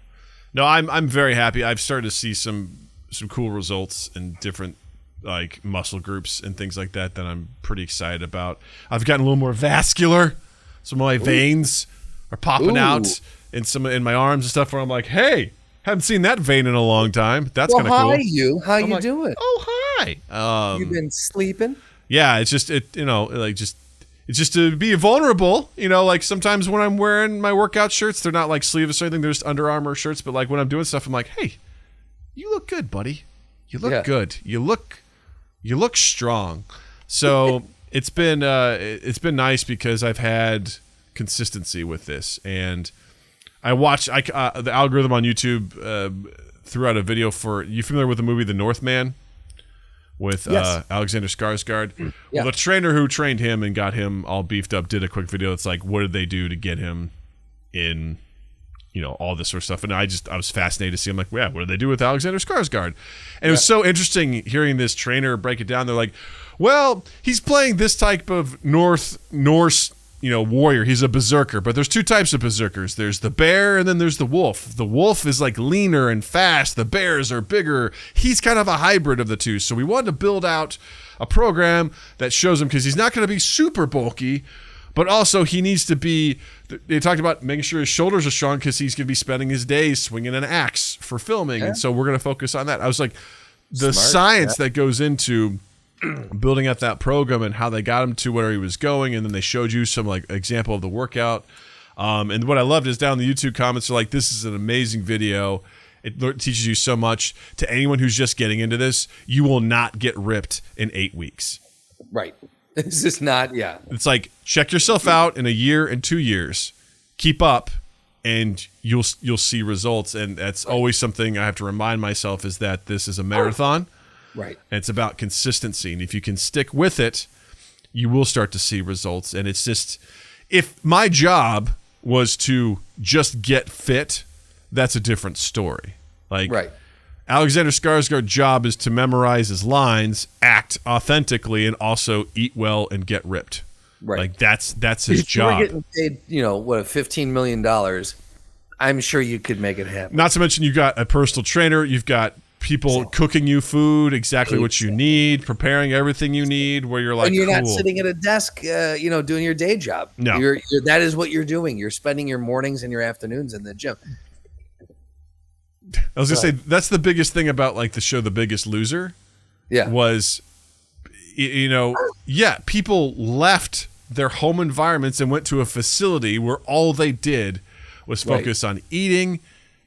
no, I'm very happy. I've started to see some cool results in different like muscle groups and things like that I'm pretty excited about. I've gotten a little more vascular. Some of my veins are popping out in my arms and stuff. Where I'm like, hey, haven't seen that vein in a long time. That's kind of cool. How you doing? Oh, hi. You've been sleeping? Yeah, it's just it's just to be vulnerable. Like sometimes when I'm wearing my workout shirts, they're not like sleeveless or anything. They're just Under Armour shirts. But like when I'm doing stuff, I'm like, hey, you look good, buddy. You look good. You look strong. So it's been nice because I've had consistency with this, and I watched the algorithm on YouTube threw out a video for. You familiar with the movie The Northman with Alexander Skarsgård? Yeah. Well, the trainer who trained him and got him all beefed up did a quick video. It's like, what did they do to get him in, all this sort of stuff. And I was fascinated to see. I'm like, yeah, what did they do with Alexander Skarsgård? And it was so interesting hearing this trainer break it down. They're like, well, he's playing this type of Norse, warrior. He's a berserker, but there's two types of berserkers. There's the bear and then there's the wolf. The wolf is like leaner and fast. The bears are bigger. He's kind of a hybrid of the two. So we wanted to build out a program that shows him, because he's not going to be super bulky, but also he needs to be, they talked about making sure his shoulders are strong because he's going to be spending his days swinging an axe for filming. Yeah. And so we're going to focus on that. I was like, the science that goes into building out that program and how they got him to where he was going. And then they showed you some like example of the workout. And what I loved is down in the YouTube comments are like, this is an amazing video. It teaches you so much. To anyone who's just getting into this, you will not get ripped in 8 weeks. Right. It's just not, yeah. It's like, check yourself out in a year and 2 years. Keep up, and you'll see results. And that's always something I have to remind myself, is that this is a marathon. Right. And it's about consistency. And if you can stick with it, you will start to see results. And it's just, if my job was to just get fit, that's a different story. Like, right. Alexander Skarsgård's job is to memorize his lines, act authentically, and also eat well and get ripped. Right. Like that's his job. We're getting paid, $15 million. I'm sure you could make it happen. Not to mention you got a personal trainer. You've got people cooking you food, exactly what you need, preparing everything you need, where you're like, and you're cool. not sitting at a desk, doing your day job. No. That is what you're doing. You're spending your mornings and your afternoons in the gym. I was going to say, that's the biggest thing about like the show The Biggest Loser. Yeah. Was, people left their home environments and went to a facility where all they did was focus on eating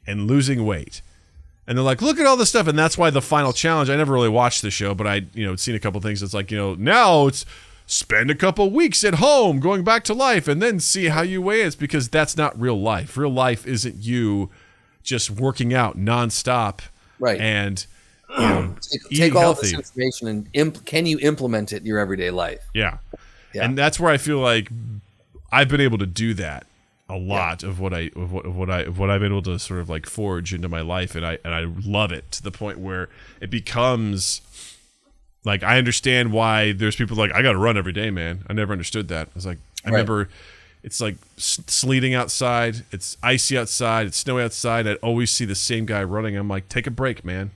and losing weight. And they're like, look at all this stuff. And that's why the final challenge, I never really watched the show, but I'd seen a couple things. It's like, now it's spend a couple weeks at home going back to life and then see how you weigh. It's because that's not real life. Real life isn't you just working out nonstop. Right. And take all of this information and can you implement it in your everyday life? Yeah. And that's where I feel like I've been able to do that a lot of what I've been able to sort of like forge into my life, and I love it to the point where it becomes like I understand why there's people like I got to run every day, man. I never understood that. I was like, I remember it's like sleeting outside, it's icy outside, it's snowy outside. I'd always see the same guy running. I'm like, take a break, man.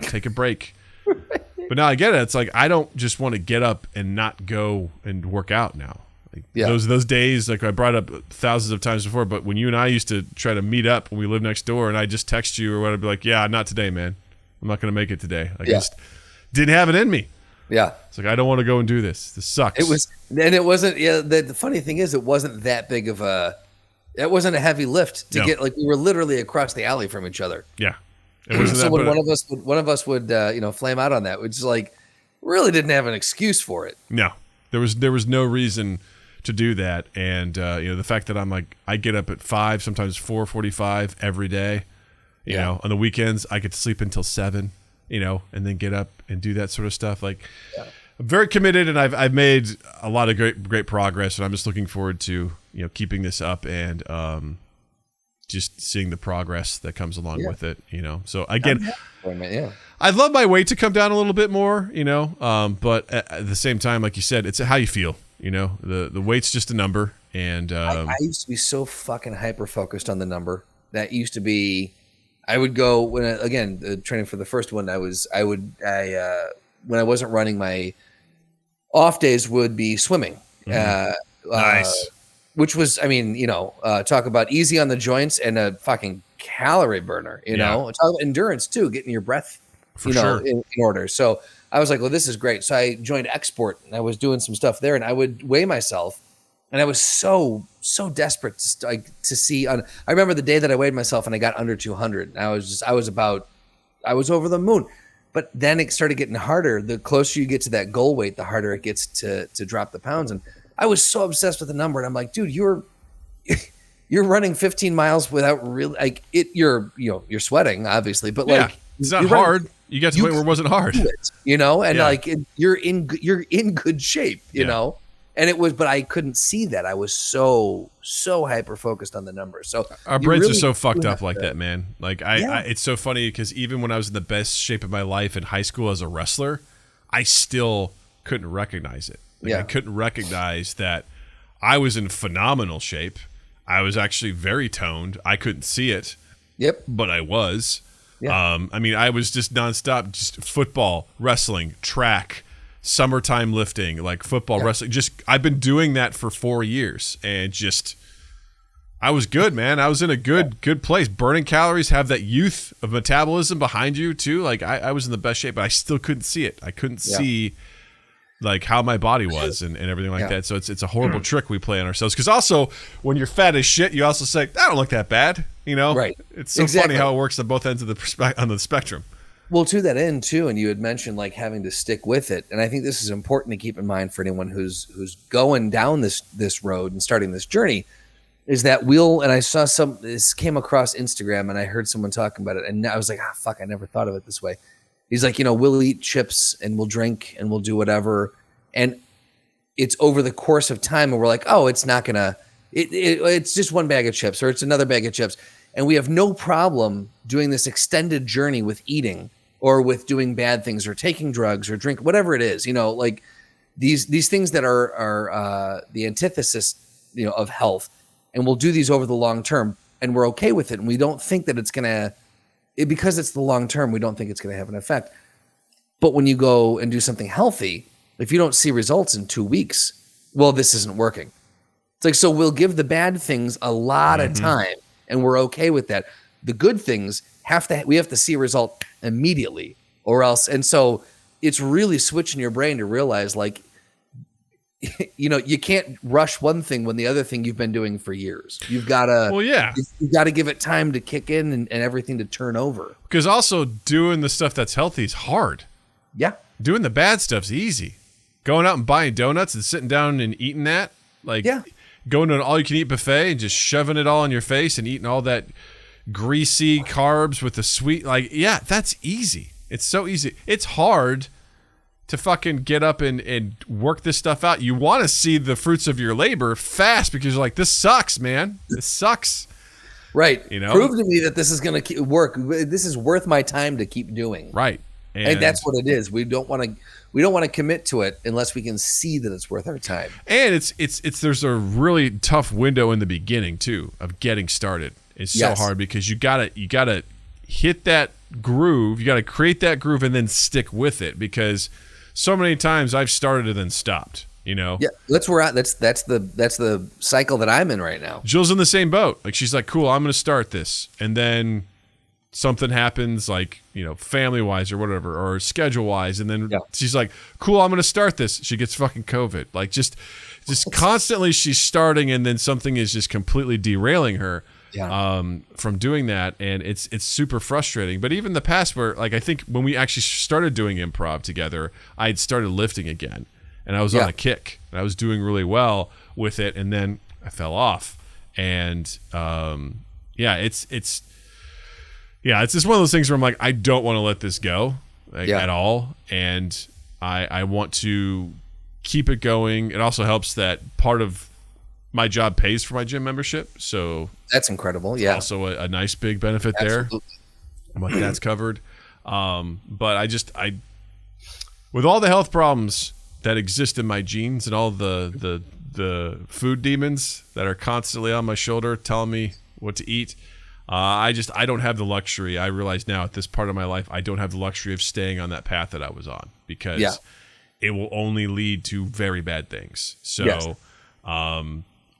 Take a break. But now I get it. It's like I don't just want to get up and not go and work out now. Like those days, like I brought up thousands of times before, but when you and I used to try to meet up when we lived next door, and I just text you or whatever, I'd be like, yeah, not today, man. I'm not going to make it today. I just didn't have it in me. Yeah. It's like, I don't want to go and do this. This sucks. It wasn't, the funny thing is it wasn't that big of it wasn't a heavy lift to get, like we were literally across the alley from each other. Yeah. It wasn't so when one of us would flame out on that, which is like really didn't have an excuse for it. No, there was no reason to do that, and the fact that I'm like I get up at 5, sometimes 4:45 every day. You know, on the weekends I get to sleep until 7. And then get up and do that sort of stuff. Like I'm very committed, and I've made a lot of great progress, and I'm just looking forward to keeping this up and just seeing the progress that comes along with it, So again, I'd love my weight to come down a little bit more, but at the same time, like you said, it's how you feel, the weight's just a number. And I used to be so fucking hyper focused on the number. That used to be, I would go when training for the first one, when I wasn't running, my off days would be swimming. Nice. Which was, talk about easy on the joints and a fucking calorie burner, Talk about endurance too, getting your breath, in order. So I was like, well, this is great. So I joined Export and I was doing some stuff there, and I would weigh myself, and I was so desperate to see. I remember the day that I weighed myself and I got under 200. And I was over the moon. But then it started getting harder. The closer you get to that goal weight, the harder it gets to drop the pounds. And I was so obsessed with the number, and I'm like, dude, you're running 15 miles without really like it. You're sweating obviously, but like it's not hard. You got to the point where it wasn't hard, and you're in good shape, know. And it was, but I couldn't see that. I was so hyper focused on the numbers. So our brains are so fucked up like that, man. Like it's so funny because even when I was in the best shape of my life in high school as a wrestler, I still couldn't recognize it. I couldn't recognize that I was in phenomenal shape. I was actually very toned. I couldn't see it. Yep. But I was. Yeah. I was just nonstop, just football, wrestling, track, summertime lifting, like football, wrestling. Just I've been doing that for 4 years, and just I was good, man. I was in a good place. Burning calories, have that youth of metabolism behind you too. Like I was in the best shape, but I still couldn't see it. I couldn't see like how my body was and everything like that. So it's a horrible trick we play on ourselves. Because also when you're fat as shit, you also say, I don't look that bad. Right. It's so funny how it works on both ends of the spectrum. Well, to that end too, and you had mentioned like having to stick with it, and I think this is important to keep in mind for anyone who's going down this road and starting this journey, is that and I saw this came across Instagram, and I heard someone talking about it, and I was like, fuck, I never thought of it this way. He's like, we'll eat chips and we'll drink and we'll do whatever, and it's over the course of time, and we're like, oh, it's not gonna, it's just one bag of chips, or it's another bag of chips. And we have no problem doing this extended journey with eating or with doing bad things or taking drugs or drink, whatever it is, like these things that are the antithesis, of health. And we'll do these over the long term. and we're okay with it. And we don't think that it's going to, because it's the long term, we don't think it's going to have an effect. But when you go and do something healthy, if you don't see results in 2 weeks, well, this isn't working. It's like, so we'll give the bad things a lot of time, and we're okay with that. The good things we have to see a result immediately, or else. And so it's really switching your brain to realize, like, you can't rush one thing when the other thing you've been doing for years. You've got to, you've got to give it time to kick in and everything to turn over. Because also doing the stuff that's healthy is hard. Yeah. Doing the bad stuff's easy. Going out and buying donuts and sitting down and eating that, like going to an all-you-can-eat buffet and just shoving it all in your face and eating all that greasy carbs with the sweet, like, that's easy. It's so easy. It's hard to fucking get up and work this stuff out. You want to see the fruits of your labor fast because you're like, this sucks, man. This sucks. Right. Prove to me that this is going to work. This is worth my time to keep doing. Right. And that's what it is. We don't want to commit to it unless we can see that it's worth our time. And it's there's a really tough window in the beginning too of getting started. It's so hard because you gotta hit that groove. You gotta create that groove and then stick with it, because so many times I've started and then stopped. Yeah, that's where that's the cycle that I'm in right now. Jill's in the same boat. Like, she's like, cool, I'm gonna start this, and then something happens, like, family wise or whatever, or schedule wise, and then she's like, cool, I'm gonna start this. She gets fucking COVID. Like, just constantly she's starting, and then something is just completely derailing her from doing that, and it's super frustrating. But even the past, where, like, I think when we actually started doing improv together, I had started lifting again, and I was on a kick, and I was doing really well with it, and then I fell off, and it's just one of those things where I'm like, I don't want to let this go at all, and I want to keep it going. It also helps that part of my job pays for my gym membership, so that's incredible. Yeah, also a nice big benefit there. I'm like, that's covered. But I with all the health problems that exist in my genes and all the food demons that are constantly on my shoulder telling me what to eat, I don't have the luxury. I realize now at this part of my life, I don't have the luxury of staying on that path that I was on, because it will only lead to very bad things. So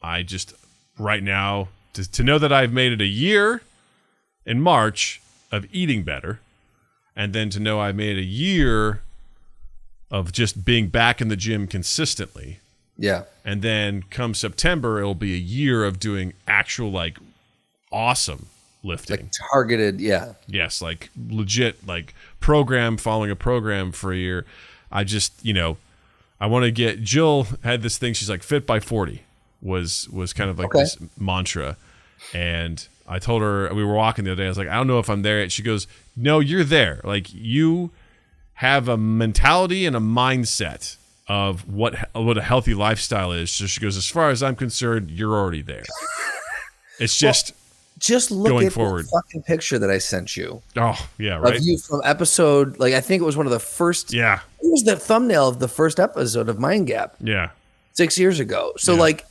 I just, right now, to know that I've made it a year in March of eating better, and then to know I've made a year of just being back in the gym consistently. Yeah. And then come September, it'll be a year of doing actual, like, awesome lifting, like targeted. Yes, like legit, like following a program for a year. I just, I want to get, Jill had this thing, she's like, fit by 40 was kind of like this mantra, and I told her, we were walking the other day, I was like, I don't know if I'm there yet. She goes, no, you're there. Like, you have a mentality and a mindset of what a healthy lifestyle is. So she goes, as far as I'm concerned, you're already there. It's just look going at forward. The fucking picture that I sent you. Oh, yeah, right. Of you from episode, like, I think it was one of the first. Yeah. It was the thumbnail of the first episode of Mind Gap. Yeah. 6 years ago. So like,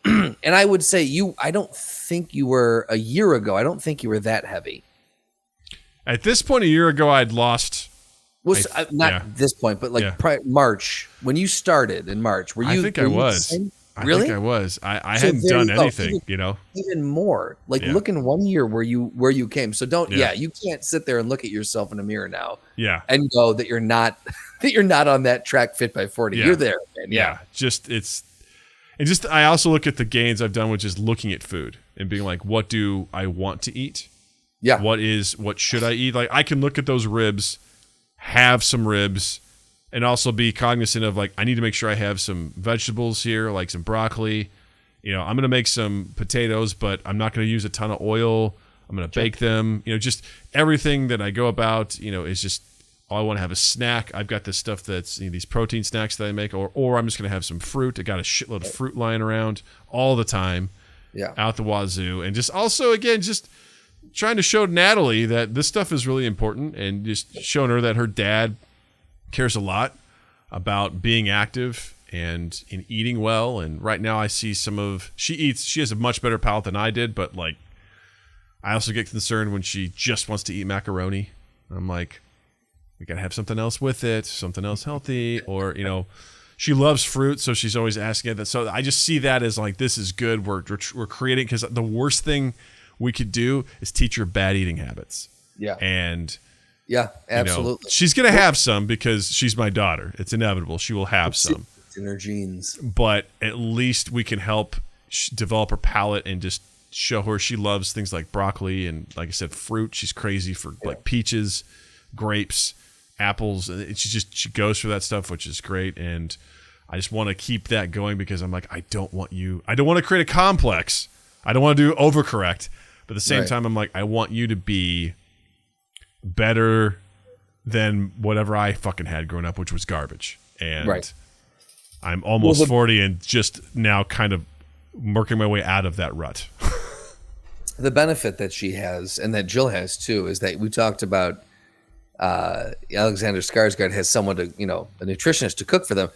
and I would say I don't think you were, a year ago, I don't think you were that heavy. At this point, a year ago, I'd lost. Not this point, but like March, when you started in March, were you? I think I was. Really? I think I was. I hadn't done anything, Even more. Like, look in 1 year where you came. So don't. You can't sit there and look at yourself in a mirror now. Yeah. And go that you're not on that track fit by 40. Yeah. You're there, man. Yeah. I also look at the gains I've done with just looking at food and being like, what do I want to eat? Yeah. What should I eat? Like, I can look at those ribs, have some ribs, and also be cognizant of, like, I need to make sure I have some vegetables here, like some broccoli. I'm going to make some potatoes, but I'm not going to use a ton of oil. I'm going to bake them. Just everything that I go about, is just, I want to have a snack. I've got this stuff that's these protein snacks that I make, or I'm just going to have some fruit. I got a shitload of fruit lying around all the time, out the wazoo. And just also, again, just trying to show Natalie that this stuff is really important, and just showing her that her dad cares a lot about being active and in eating well. And right now I see she has a much better palate than I did, but like I also get concerned when she just wants to eat macaroni. I'm like, we got to have something else with it, something else healthy. Or, she loves fruit, so she's always asking that. So I just see that as like, this is good. We're creating, because the worst thing we could do is teach her bad eating habits. Yeah. And yeah, absolutely. She's going to have some because she's my daughter. It's inevitable. She will have some. It's in her genes. But at least we can help develop her palate and just show her she loves things like broccoli and, like I said, fruit. She's crazy for like peaches, grapes, apples. She goes for that stuff, which is great. And I just want to keep that going because I'm like, I don't want to create a complex. I don't want to do overcorrect. But at the same time, I'm like, I want you to be better than whatever I fucking had growing up, which was garbage. And I'm almost 40 and just now kind of working my way out of that rut. The benefit that she has and that Jill has too is that we talked about Alexander Skarsgård has someone to, a nutritionist to cook for them.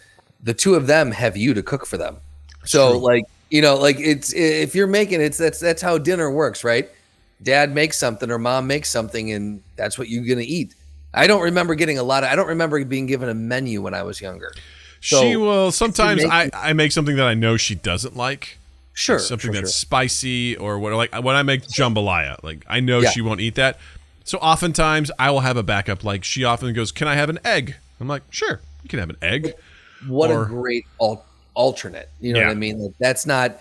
The two of them have you to cook for them. So true. It's if you're making it, that's how dinner works, right? Dad makes something or mom makes something and that's what you're going to eat. I don't remember being given a menu when I was younger. So she will sometimes I make something that I know she doesn't like. Sure. Something that's spicy or what, like when I make jambalaya, like I know she won't eat that. So oftentimes I will have a backup. Like she often goes, "Can I have an egg?" I'm like, "Sure, you can have an egg." What a great alternate. You know what I mean? Like, that's not.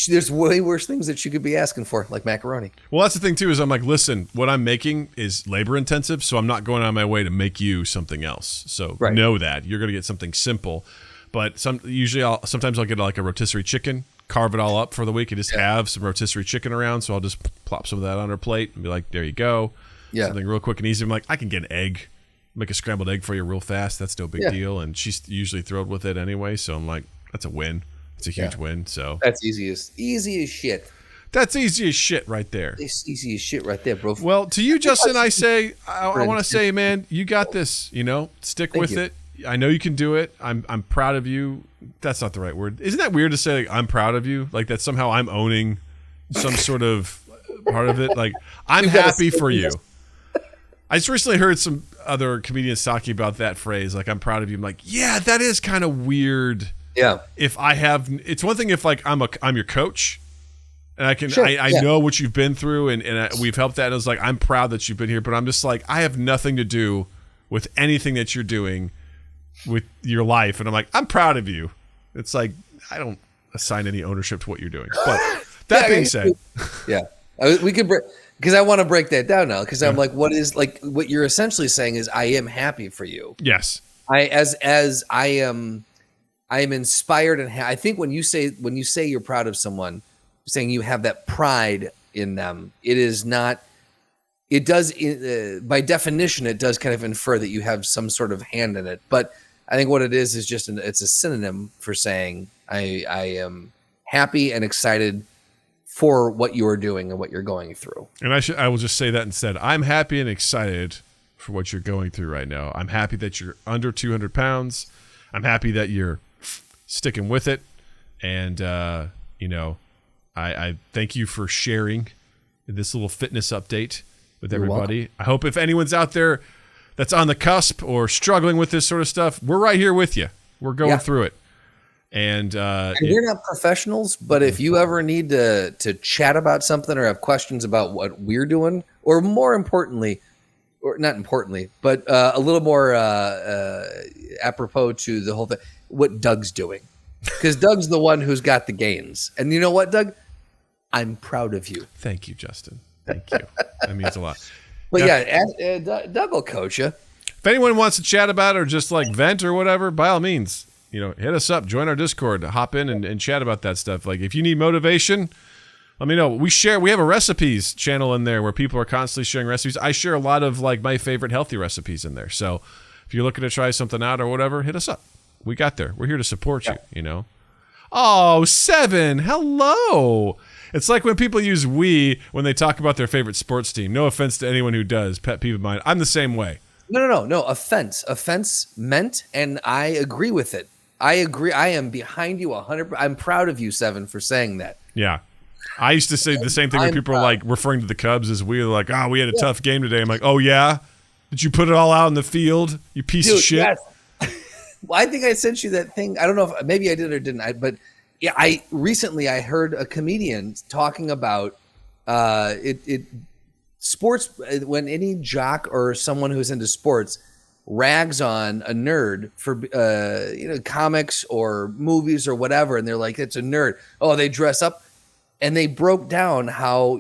There's way worse things that you could be asking for, like macaroni. Well, that's the thing too. Is I'm like, listen, what I'm making is labor intensive, so I'm not going out of my way to make you something else. So know that you're going to get something simple. But sometimes I'll get like a rotisserie chicken, carve it all up for the week, and just have some rotisserie chicken around. So I'll just plop some of that on her plate and be like, there you go. Yeah. Something real quick and easy. I'm like, I can get an egg, make a scrambled egg for you real fast. That's no big deal. And she's usually thrilled with it anyway. So I'm like, that's a win. It's a huge win. So that's easy as shit. That's easy as shit right there. It's easy as shit right there, bro. Well, to you, Justin, I want to say, man, you got this. Stick with it. I know you can do it. I'm proud of you. That's not the right word. Isn't that weird to say? Like, I'm proud of you. Like that somehow I'm owning some sort of part of it. Like I'm happy for you. I just recently heard some other comedians talking about that phrase. Like I'm proud of you. I'm like, yeah, that is kind of weird. Yeah. If I have, it's one thing if like I'm your coach, and I know what you've been through, and we've helped that. And it's like I'm proud that you've been here, but I'm just like I have nothing to do with anything that you're doing with your life, and I'm like I'm proud of you. It's like I don't assign any ownership to what you're doing. But that being said, we could break because I want to break that down now because I'm like, what you're essentially saying is I am happy for you. Yes, I am inspired and I think when you say you're proud of someone, saying you have that pride in them, it is not. It does, by definition, it does kind of infer that you have some sort of hand in it. But I think what it is just it's a synonym for saying I am happy and excited for what you are doing and what you're going through. And I will just say that instead. I'm happy and excited for what you're going through right now. I'm happy that you're under 200 pounds. I'm happy that you're sticking with it, and I thank you for sharing this little fitness update with everybody. I hope if anyone's out there that's on the cusp or struggling with this sort of stuff, we're right here with you. We're going through it, and we're not professionals, but if you ever need to chat about something or have questions about what we're doing, or more importantly, or not importantly, but a little more apropos to the whole thing, what Doug's doing, because Doug's the one who's got the gains. And you know what, Doug? I'm proud of you. Thank you, Justin. Thank you. That means a lot. But Doug will coach you. If anyone wants to chat about it or just like vent or whatever, by all means, hit us up, join our Discord, hop in and chat about that stuff. Like if you need motivation, let me know. We have a recipes channel in there where people are constantly sharing recipes. I share a lot of like my favorite healthy recipes in there. So if you're looking to try something out or whatever, hit us up. We got there. We're here to support you, Oh, 7. Hello. It's like when people use we when they talk about their favorite sports team. No offense to anyone who does. Pet peeve of mine. I'm the same way. No. Offense meant, and I agree with it. I agree. I am behind you 100%. I'm proud of you, 7, for saying that. Yeah. I used to say the same thing when people were like referring to the Cubs as we were like, we had a tough game today. I'm like, oh yeah? Did you put it all out in the field, you piece of shit? Yes. Well, I think I sent you that thing. I don't know if maybe I did or didn't. But yeah, I heard a comedian talking about sports, when any jock or someone who's into sports rags on a nerd for comics or movies or whatever, and they're like, it's a nerd. Oh, they dress up. And they broke down how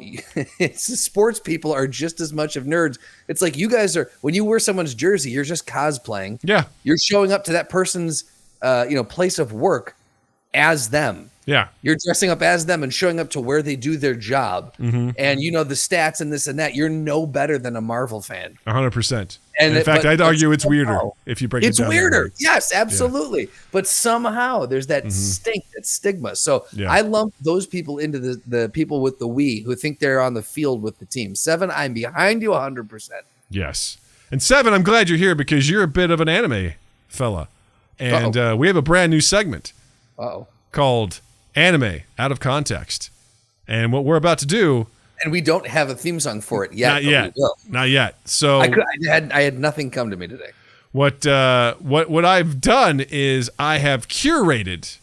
sports people are just as much of nerds. It's like you guys are, when you wear someone's jersey, you're just cosplaying. Yeah. You're showing up to that person's place of work as them. Yeah. You're dressing up as them and showing up to where they do their job. Mm-hmm. And the stats and this and that. You're no better than a Marvel fan. 100%. And in fact, I'd argue it's weirder if you break it down. It's weirder. Yes, absolutely. Yeah. But somehow there's that stink, that stigma. So I lump those people into the people with the we who think they're on the field with the team. 7, I'm behind you 100%. Yes. And 7, I'm glad you're here because you're a bit of an anime fella. And we have a brand new segment called Anime Out of Context. And what we're about to do... And we don't have a theme song for it yet. Not yet. Not yet. So I had nothing come to me today. What I've done is I have curated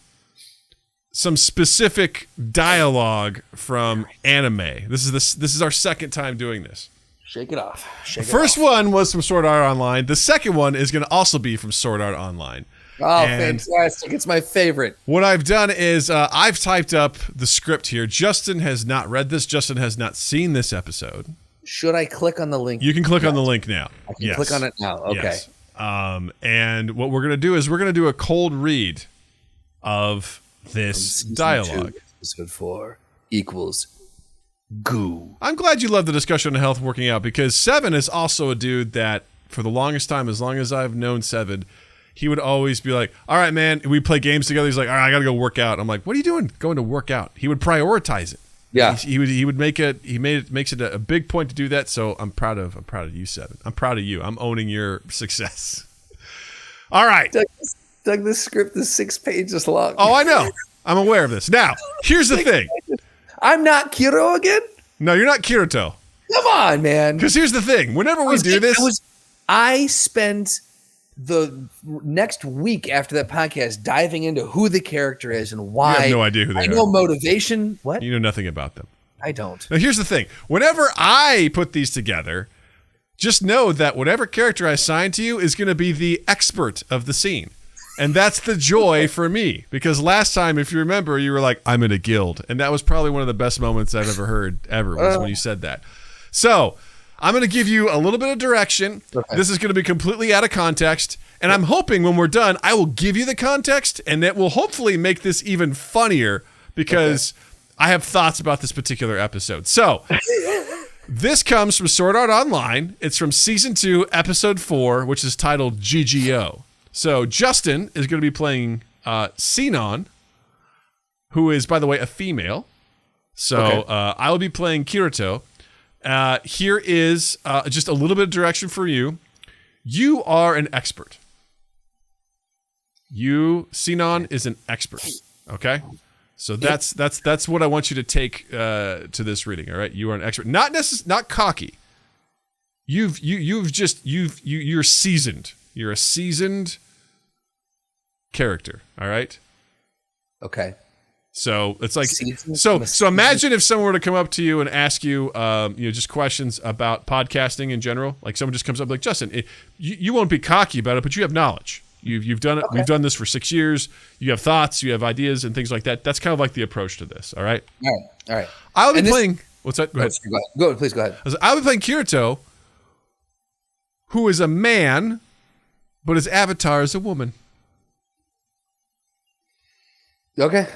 some specific dialogue from anime. This is our second time doing this. Shake it off. The first one was from Sword Art Online. The second one is going to also be from Sword Art Online. Oh, fantastic. It's my favorite. What I've done is I've typed up the script here. Justin has not read this. Justin has not seen this episode. Should I click on the link? You can click on the link now. I can click on it now. Okay. Yes. And what we're going to do is we're going to do a cold read of this dialogue. 2, episode 4 equals goo. I'm glad you love the discussion on health working out because 7 is also a dude that for the longest time, as long as I've known 7, he would always be like, all right, man, we play games together. He's like, all right, I got to go work out. I'm like, what are you doing going to work out? He would prioritize it. Yeah. He would make it, makes it a big point to do that. So I'm proud of you, 7. I'm proud of you. I'm owning your success. All right. Doug, this script is 6 pages long. Oh, I know. I'm aware of this. Now, here's the thing. I'm not Kiro again? No, you're not Kirito. Come on, man. Because here's the thing. Whenever we do this. I spent the next week after that podcast diving into who the character is and why. You have no idea who they are. I know motivation. What? You know nothing about them. I don't. Now, here's the thing. Whenever I put these together, just know that whatever character I assign to you is going to be the expert of the scene. And that's the joy for me. Because last time, if you remember, you were like, I'm in a guild. And that was probably one of the best moments I've ever heard, was when you said that. So I'm going to give you a little bit of direction. Okay. This is going to be completely out of context. And I'm hoping when we're done, I will give you the context. And that will hopefully make this even funnier because I have thoughts about this particular episode. So this comes from Sword Art Online. It's from Season 2, Episode 4, which is titled GGO. So Justin is going to be playing Sinon, who is, by the way, a female. So I will be playing Kirito. Here is just a little bit of direction for you. You are an expert. Sinon is an expert. Okay? So that's what I want you to take to this reading. All right? You are an expert. Not cocky. You're seasoned. You're a seasoned character, all right? Okay. So it's like so imagine if someone were to come up to you and ask you just questions about podcasting in general. Like someone just comes up like, Justin, you won't be cocky about it, but you have knowledge. You've done it. Okay. We've done this for 6 years. You have thoughts, you have ideas and things like that. That's kind of like the approach to this, all right? All right. I'll be playing what's that? Go ahead. Please go ahead. I'll be playing Kirito, who is a man, but his avatar is a woman. Okay.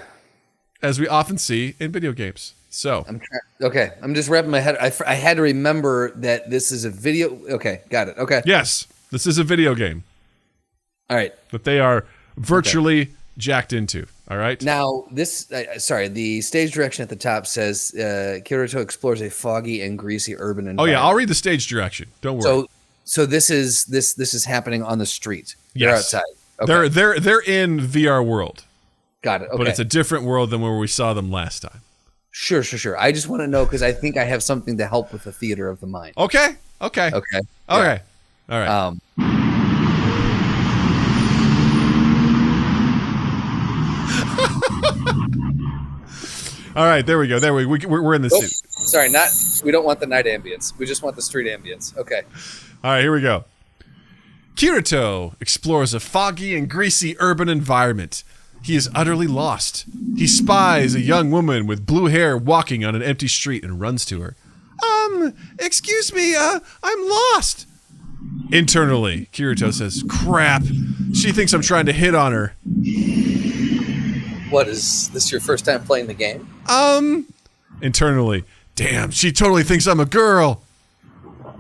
As we often see in video games. So I'm just wrapping my head. I had to remember that this is a video. Okay, got it. Okay. Yes, this is a video game. All right. That they are virtually jacked into. All right. Now the stage direction at the top says Kirito explores a foggy and greasy urban environment. Oh yeah, I'll read the stage direction. Don't worry. So this is happening on the street. They're outside. Okay. They're in VR world. Got it. Okay. But it's a different world than where we saw them last time. Sure. I just want to know because I think I have something to help with the theater of the mind. Okay. Okay. All right. All right, there we go. We're in the suit. Sorry, we don't want the night ambience. We just want the street ambience. Okay. All right, here we go. Kirito explores a foggy and greasy urban environment. He is utterly lost. He spies a young woman with blue hair walking on an empty street and runs to her. Excuse me, I'm lost. Internally, Kirito says, crap, she thinks I'm trying to hit on her. What, is this your first time playing the game? Internally, damn, she totally thinks I'm a girl.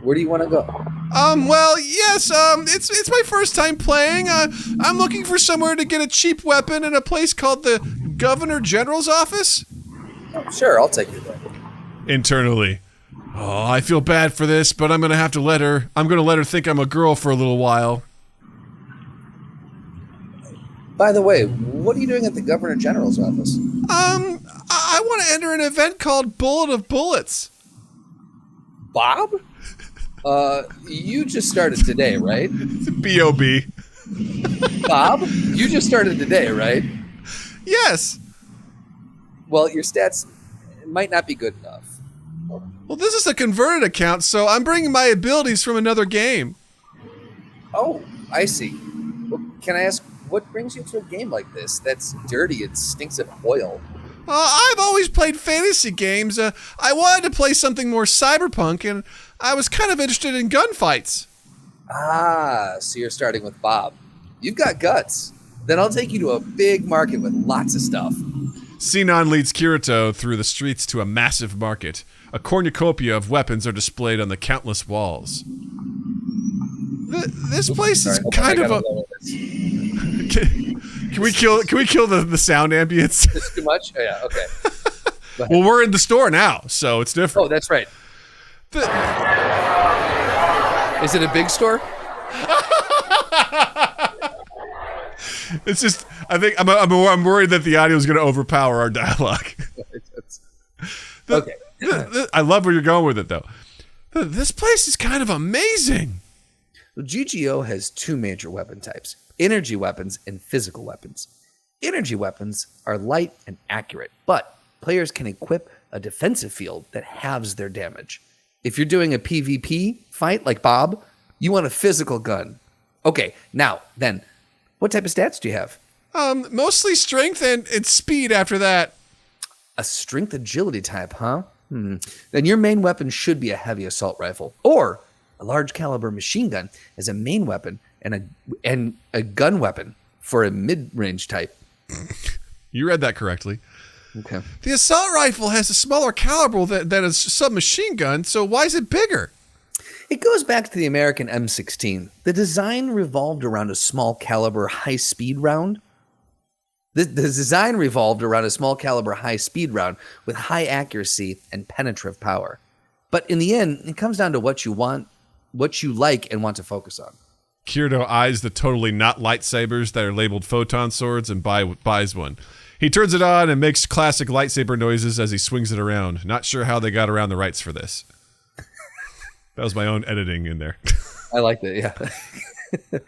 Where do you want to go? Well, yes, it's my first time playing. I'm looking for somewhere to get a cheap weapon in a place called the Governor General's office. Oh, sure, I'll take you there. Internally, oh, I feel bad for this, but I'm gonna let her think I'm a girl for a little while. By the way, what are you doing at the Governor General's office? I want to enter an event called Bullet of Bullets. Bob? You just started today, right? B.O.B. Bob? You just started today, right? Yes. Well, your stats might not be good enough. Well, this is a converted account, so I'm bringing my abilities from another game. Oh, I see. Well, can I ask, what brings you to a game like this? That's dirty. It stinks of oil. I've always played fantasy games. I wanted to play something more cyberpunk, and I was kind of interested in gunfights. Ah, so you're starting with Bob. You've got guts. Then I'll take you to a big market with lots of stuff. Sinon leads Kirito through the streets to a massive market. A cornucopia of weapons are displayed on the countless walls. This place is kind of a... Can we kill the sound ambience? It's too much? Oh, yeah, okay. Well, we're in the store now, so it's different. Oh, that's right. Is it a big store? It's just, I think I'm worried that the audio is going to overpower our dialogue. Okay. I love where you're going with it, though. This place is kind of amazing. Well, GGO has two major weapon types: energy weapons and physical weapons. Energy weapons are light and accurate, but players can equip a defensive field that halves their damage. If you're doing a PvP fight like Bob, you want a physical gun. Okay, now, then, what type of stats do you have? Mostly strength and speed after that. A strength agility type, huh? Then your main weapon should be a heavy assault rifle, or a large caliber machine gun as a main weapon and a gun weapon for a mid-range type. You read that correctly. Okay. The assault rifle has a smaller caliber than a submachine gun, so why is it bigger? It goes back to the American M16. The design revolved around a small caliber high-speed round. The design revolved around a small caliber high-speed round with high accuracy and penetrative power. But in the end, it comes down to what you want, what you like and want to focus on. Kirito eyes the totally not lightsabers that are labeled photon swords and buys one. He turns it on and makes classic lightsaber noises as he swings it around. Not sure how they got around the rights for this. That was my own editing in there. I like that, yeah.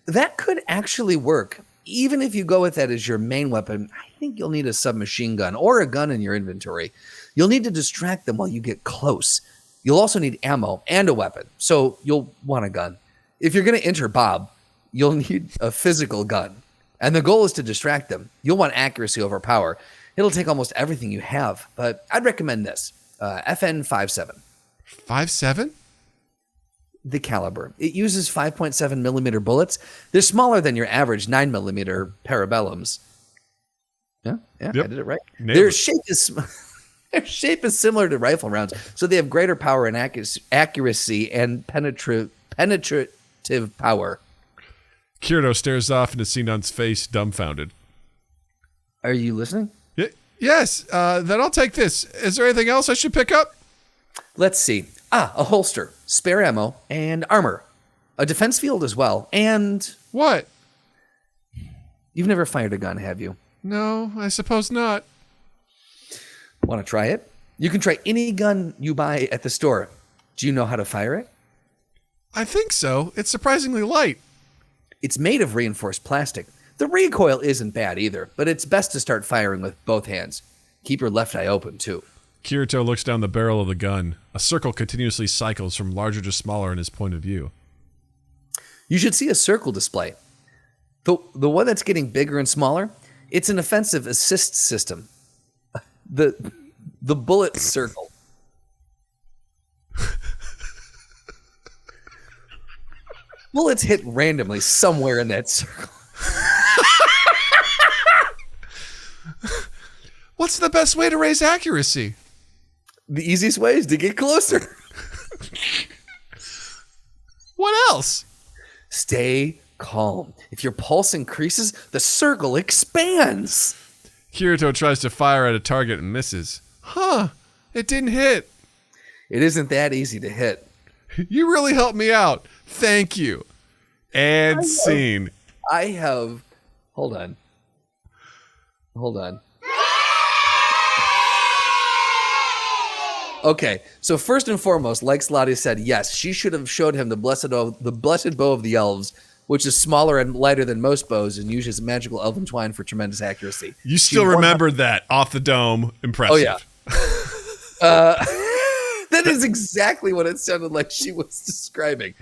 That could actually work. Even if you go with that as your main weapon, I think you'll need a submachine gun or a gun in your inventory. You'll need to distract them while you get close. You'll also need ammo and a weapon, so you'll want a gun. If you're going to enter Bob, you'll need a physical gun. And the goal is to distract them. You'll want accuracy over power. It'll take almost everything you have, but I'd recommend this. FN 5.7. 5.7? The caliber. It uses 5.7 millimeter bullets. They're smaller than your average 9 millimeter parabellums. Yeah, yep. I did it right. Their shape is similar to rifle rounds, so they have greater power and accuracy and penetrative power. Kirito stares off into Sinon's face, dumbfounded. Are you listening? Yes, then I'll take this. Is there anything else I should pick up? Let's see. A holster, spare ammo, and armor. A defense field as well, and... What? You've never fired a gun, have you? No, I suppose not. Want to try it? You can try any gun you buy at the store. Do you know how to fire it? I think so. It's surprisingly light. It's made of reinforced plastic. The recoil isn't bad either, but it's best to start firing with both hands. Keep your left eye open, too. Kirito looks down the barrel of the gun. A circle continuously cycles from larger to smaller in his point of view. You should see a circle display. The one that's getting bigger and smaller, it's an offensive assist system. The bullet circle. Bullets hit randomly somewhere in that circle. What's the best way to raise accuracy? The easiest way is to get closer. What else? Stay calm. If your pulse increases, the circle expands. Kirito tries to fire at a target and misses. Huh, it didn't hit. It isn't that easy to hit. You really helped me out. Thank you. And scene. Hold on. Okay, so first and foremost, like Slotty said, yes, she should have showed him the blessed bow of the elves, which is smaller and lighter than most bows and uses magical elven twine for tremendous accuracy. You still remembered that off the dome. Impressive. Oh, yeah. That is exactly what it sounded like she was describing.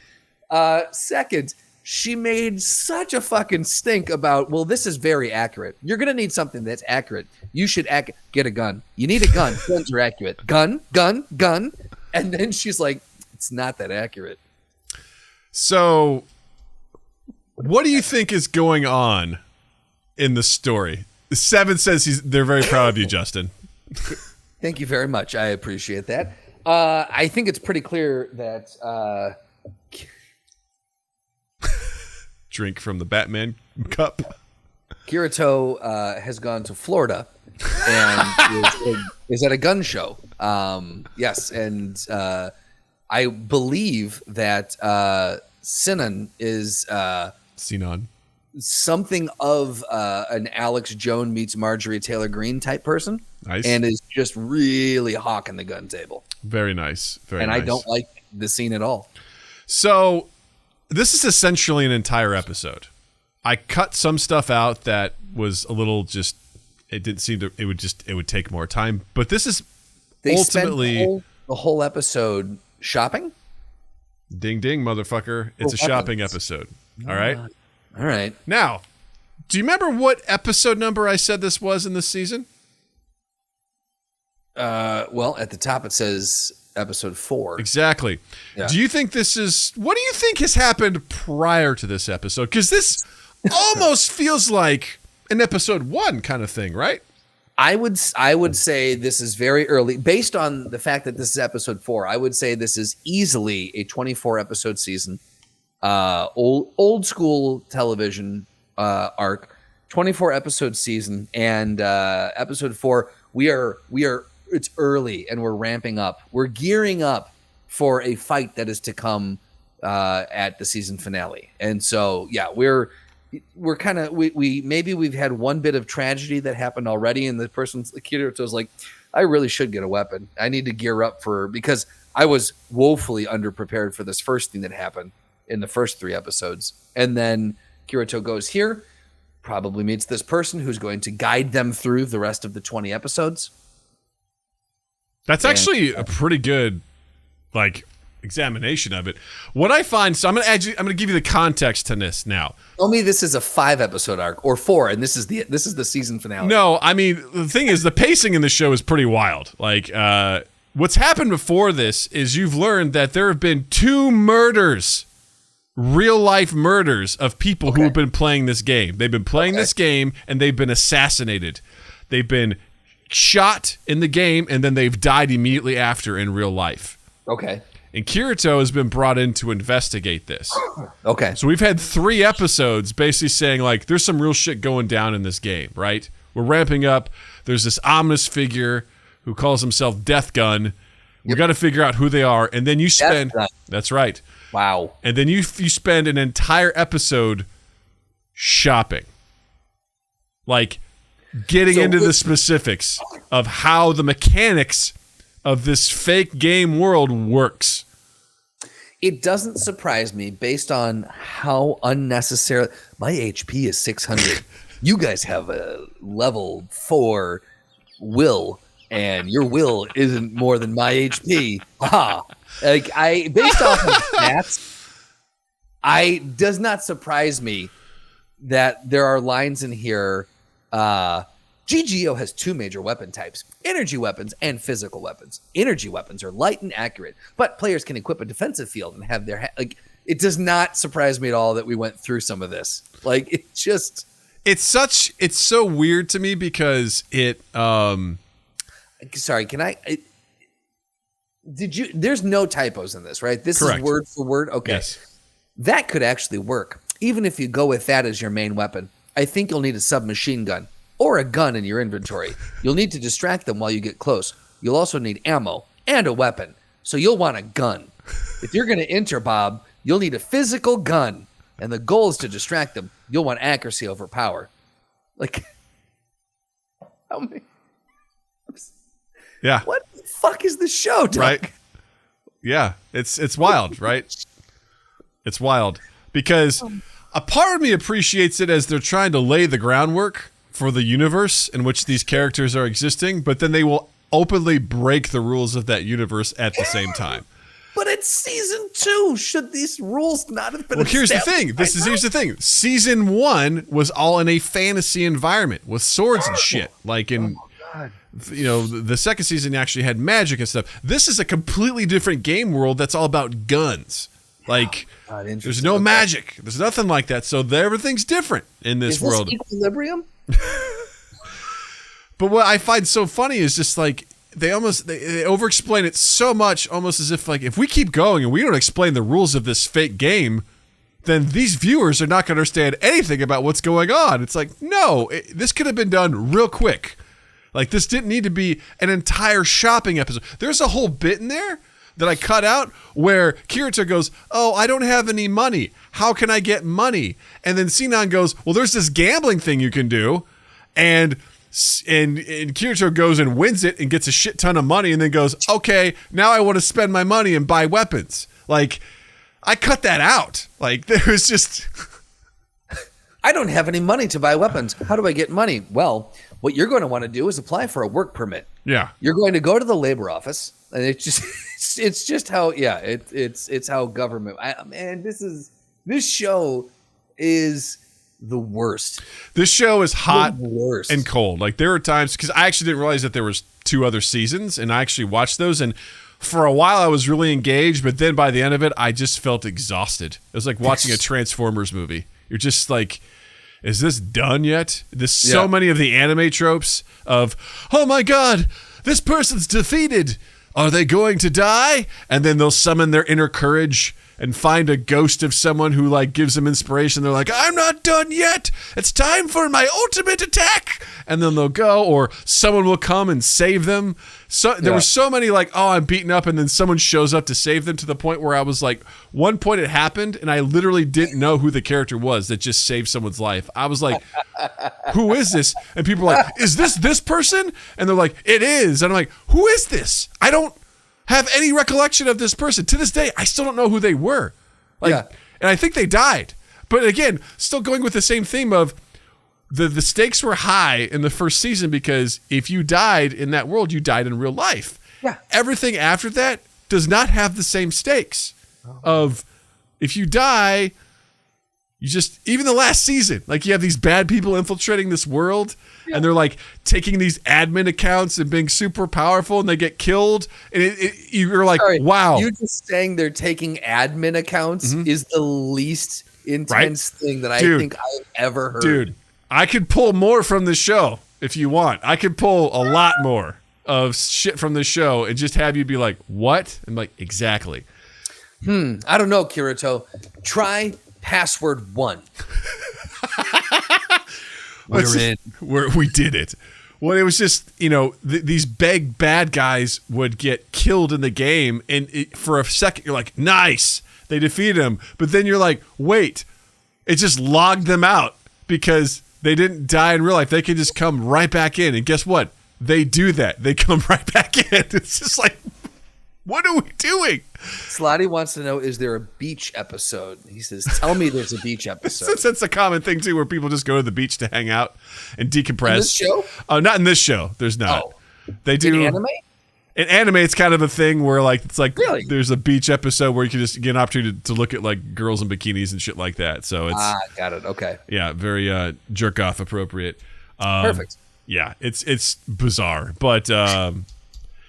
Second, she made such a fucking stink about, well, this is very accurate. You're going to need something that's accurate. You should get a gun. You need a gun. Guns are accurate. Gun. And then she's like, it's not that accurate. So, what do you think is going on in the story? Seven says they're very proud of you, Justin. Thank you very much. I appreciate that. I think it's pretty clear that... Drink from the Batman cup. Kirito has gone to Florida and is at a gun show. Yes, and I believe that Sinan is something of an Alex Jones meets Marjorie Taylor Greene type person. Nice. And is just really hawking the gun table. Very nice. Very nice. And I don't like the scene at all. So this is essentially an entire episode. I cut some stuff out that was a little just, it didn't seem to, it would take more time. But this is ultimately the whole episode shopping. Ding ding, motherfucker. It's a shopping episode. All right. All right. Now, do you remember what episode number I said this was in this season? Well, at the top it says episode 4. Exactly. Yeah. Do you think what do you think has happened prior to this episode? Because this almost feels like an episode 1 kind of thing, right? I would say this is very early. Based on the fact that this is episode 4, I would say this is easily a 24 episode season. Old school television arc, 24 episode season, and episode 4, we are it's early and we're ramping up. We're gearing up for a fight that is to come at the season finale. And so, yeah, we're kind of maybe we've had one bit of tragedy that happened already, and the person's Kirito's like, I really should get a weapon. I need to gear up because I was woefully underprepared for this first thing that happened in the first 3 episodes. And then Kirito goes here, probably meets this person who's going to guide them through the rest of the 20 episodes. That's actually a pretty good, examination of it. What I find, so I'm going to give you the context to this now. Tell me this is a 5 episode arc or 4, and this is the season finale. No, I mean the thing is the pacing in the show is pretty wild. What's happened before this is you've learned that there have been 2 murders, real life murders of people who have been playing this game. They've been playing this game and they've been assassinated. They've been shot in the game and then they've died immediately after in real life. Okay. And Kirito has been brought in to investigate this. Okay. So we've had 3 episodes basically saying there's some real shit going down in this game, right? We're ramping up. There's this ominous figure who calls himself Death Gun. We got to figure out who they are. And then you spend, that's right. Wow. And then you spend an entire episode shopping. getting into the specifics of how the mechanics of this fake game world works. It doesn't surprise me based on how unnecessary my HP is 600. You guys have a level 4 will, and your will isn't more than my HP. Ha! Like based off of stats, does not surprise me that there are lines in here. GGO has 2 major weapon types: energy weapons and physical weapons. Energy weapons are light and accurate, but players can equip a defensive field and have their it does not surprise me at all that we went through some of this. Like it's so weird to me because it sorry, can I there's no typos in this, right? This Correct. is word for word. Okay. Yes. That could actually work. Even if you go with that as your main weapon, I think you'll need a submachine gun or a gun in your inventory. You'll need to distract them while you get close. You'll also need ammo and a weapon. So you'll want a gun. If you're going to enter, Bob, you'll need a physical gun. And the goal is to distract them. You'll want accuracy over power. Like, how many? Yeah. What the fuck is this show, Doug? Right. Yeah. It's wild, right? It's wild because a part of me appreciates it as they're trying to lay the groundwork for the universe in which these characters are existing, but then they will openly break the rules of that universe at the same time. But it's season 2. Should these rules not have been? Well, here's the thing. Here's the thing. Season 1 was all in a fantasy environment with swords and shit. Like in, the second season actually had magic and stuff. This is a completely different game world that's all about guns. Like, there's no magic. There's nothing like that. So everything's different in this world. Is this Equilibrium? But what I find so funny is just like they over-explain it so much, almost as if like if we keep going and we don't explain the rules of this fake game, then these viewers are not going to understand anything about what's going on. It's like, no, this could have been done real quick. Like this didn't need to be an entire shopping episode. There's a whole bit in there that I cut out where Kirito goes, "Oh, I don't have any money. How can I get money?" And then Sinan goes, "Well, there's this gambling thing you can do." And Kirito goes and wins it and gets a shit ton of money and then goes, "Okay, now I want to spend my money and buy weapons." Like, I cut that out. Like, there was just... I don't have any money to buy weapons. How do I get money? Well, what you're going to want to do is apply for a work permit. Yeah. You're going to go to the labor office, and it's just how, it's how government, this show is the worst. This show is hot and cold. Like there were times, because I actually didn't realize that there was 2 other seasons, and I actually watched those, and for a while I was really engaged, but then by the end of it, I just felt exhausted. It was like watching a Transformers movie. You're just like, is this done yet? There's so many of the anime tropes of, oh my God, this person's defeated. Are they going to die? And then they'll summon their inner courage and find a ghost of someone who like gives them inspiration. They're like, I'm not done yet. It's time for my ultimate attack. And then they'll go, or someone will come and save them. So there were so many like, oh, I'm beaten up, and then someone shows up to save them, to the point where I was like, one point it happened and I literally didn't know who the character was that just saved someone's life. I was like, who is this? And people are like, is this person? And they're like, it is. And I'm like, who is this? I don't have any recollection of this person. To this day, I still don't know who they were. And I think they died. But again, still going with the same theme of the stakes were high in the first season, because if you died in that world, you died in real life. Yeah. Everything after that does not have the same stakes of if you die, you just, even the last season, like you have these bad people infiltrating this world, and they're like taking these admin accounts and being super powerful, and they get killed. And you're like, wow. You just saying they're taking admin accounts is the least intense thing that I think I've ever heard. Dude, I could pull more from this show if you want. I could pull a lot more of shit from this show and just have you be like, what? I'm like, exactly. I don't know, Kirito. Try password 1. We did it. Well, it was just, these big bad guys would get killed in the game, and for a second you're like, nice, they defeated him. But then you're like, wait, it just logged them out because They didn't die in real life. They can just come right back in. And guess what? They do that. They come right back in. It's just like, what are we doing? Slotty wants to know, is there a beach episode? He says, tell me there's a beach episode. That's a common thing, too, where people just go to the beach to hang out and decompress. In this show? Not in this show. There's not. Oh. They do. In anime? In anime, it's kind of a thing where, like, it's like really? There's a beach episode where you can just get an opportunity to look at, like, girls in bikinis and shit like that. So it's... got it. Okay. Yeah, very jerk-off appropriate. Perfect. Yeah, it's bizarre. But...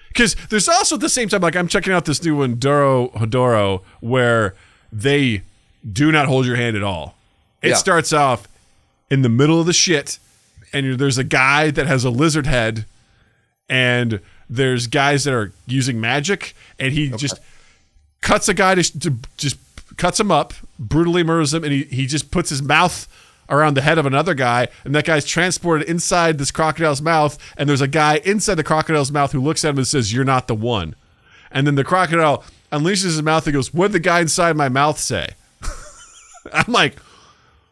because there's also at the same time, like, I'm checking out this new one, Hodoro, where they do not hold your hand at all. It starts off in the middle of the shit, and there's a guy that has a lizard head, and there's guys that are using magic, and he just cuts a guy to just cuts him up, brutally murders him, and he just puts his mouth around the head of another guy, and that guy's transported inside this crocodile's mouth, and there's a guy inside the crocodile's mouth who looks at him and says, "You're not the one." And then the crocodile unleashes his mouth and goes, "What did the guy inside my mouth say?" I'm like...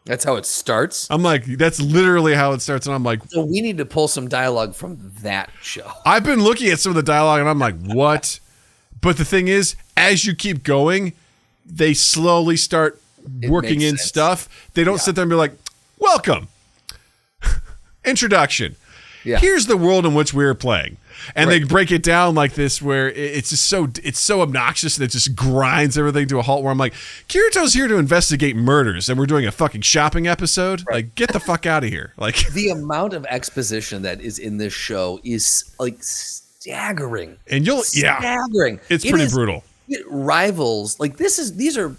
That's how it starts? I'm like, that's literally how it starts, and I'm like... So we need to pull some dialogue from that show. I've been looking at some of the dialogue, and I'm like, what? But the thing is, as you keep going, they slowly start working in stuff. They don't sit there and be like, welcome. Introduction. Yeah. Here's the world in which we're playing. And they break it down like this where it's just so obnoxious and it just grinds everything to a halt where I'm like, Kirito's here to investigate murders and we're doing a fucking shopping episode? Right. Like, get the fuck out of here. Like, the amount of exposition that is in this show is like staggering. And staggering. It's pretty brutal. It rivals, like, these are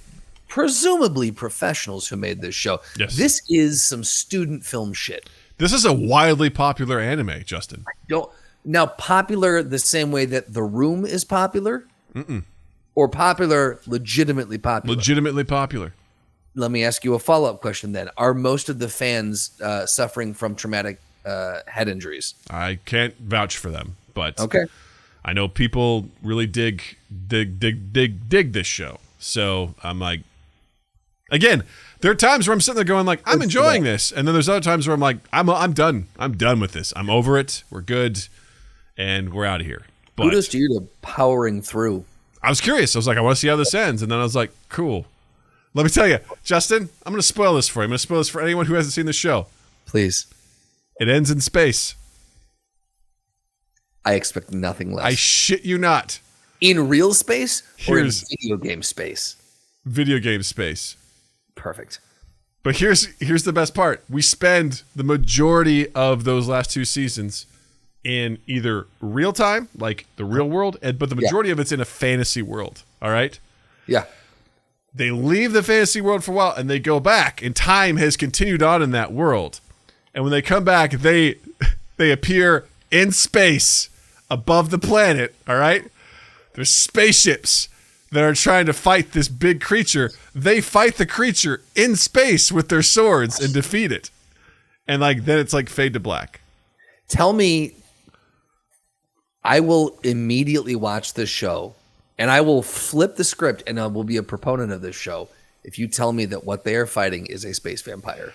presumably professionals who made this show. Yes. This is some student film shit. This is a wildly popular anime, Justin. Now, popular the same way that The Room is popular? Or popular, legitimately popular? Legitimately popular. Let me ask you a follow-up question then. Are most of the fans suffering from traumatic head injuries? I can't vouch for them, but okay. I know people really dig this show. So I'm like, again, there are times where I'm sitting there going like, I'm enjoying this. And then there's other times where I'm like, I'm done. I'm done with this. I'm over it. We're good. And we're out of here. But kudos to you to powering through. I was curious. I was like, I want to see how this ends. And then I was like, cool. Let me tell you, Justin, I'm going to spoil this for you. I'm going to spoil this for anyone who hasn't seen the show. Please. It ends in space. I expect nothing less. I shit you not. In real space or in video game space? Video game space. Perfect. But here's the best part. We spend the majority of those last 2 seasons in either real time, like the real world, but the majority of it's in a fantasy world. All right? Yeah. They leave the fantasy world for a while and they go back, and time has continued on in that world. And when they come back, they appear in space above the planet. All right? There's spaceships that are trying to fight this big creature. They fight the creature in space with their swords and defeat it. And like then it's like fade to black. Tell me, I will immediately watch this show and I will flip the script and I will be a proponent of this show if you tell me that what they are fighting is a space vampire.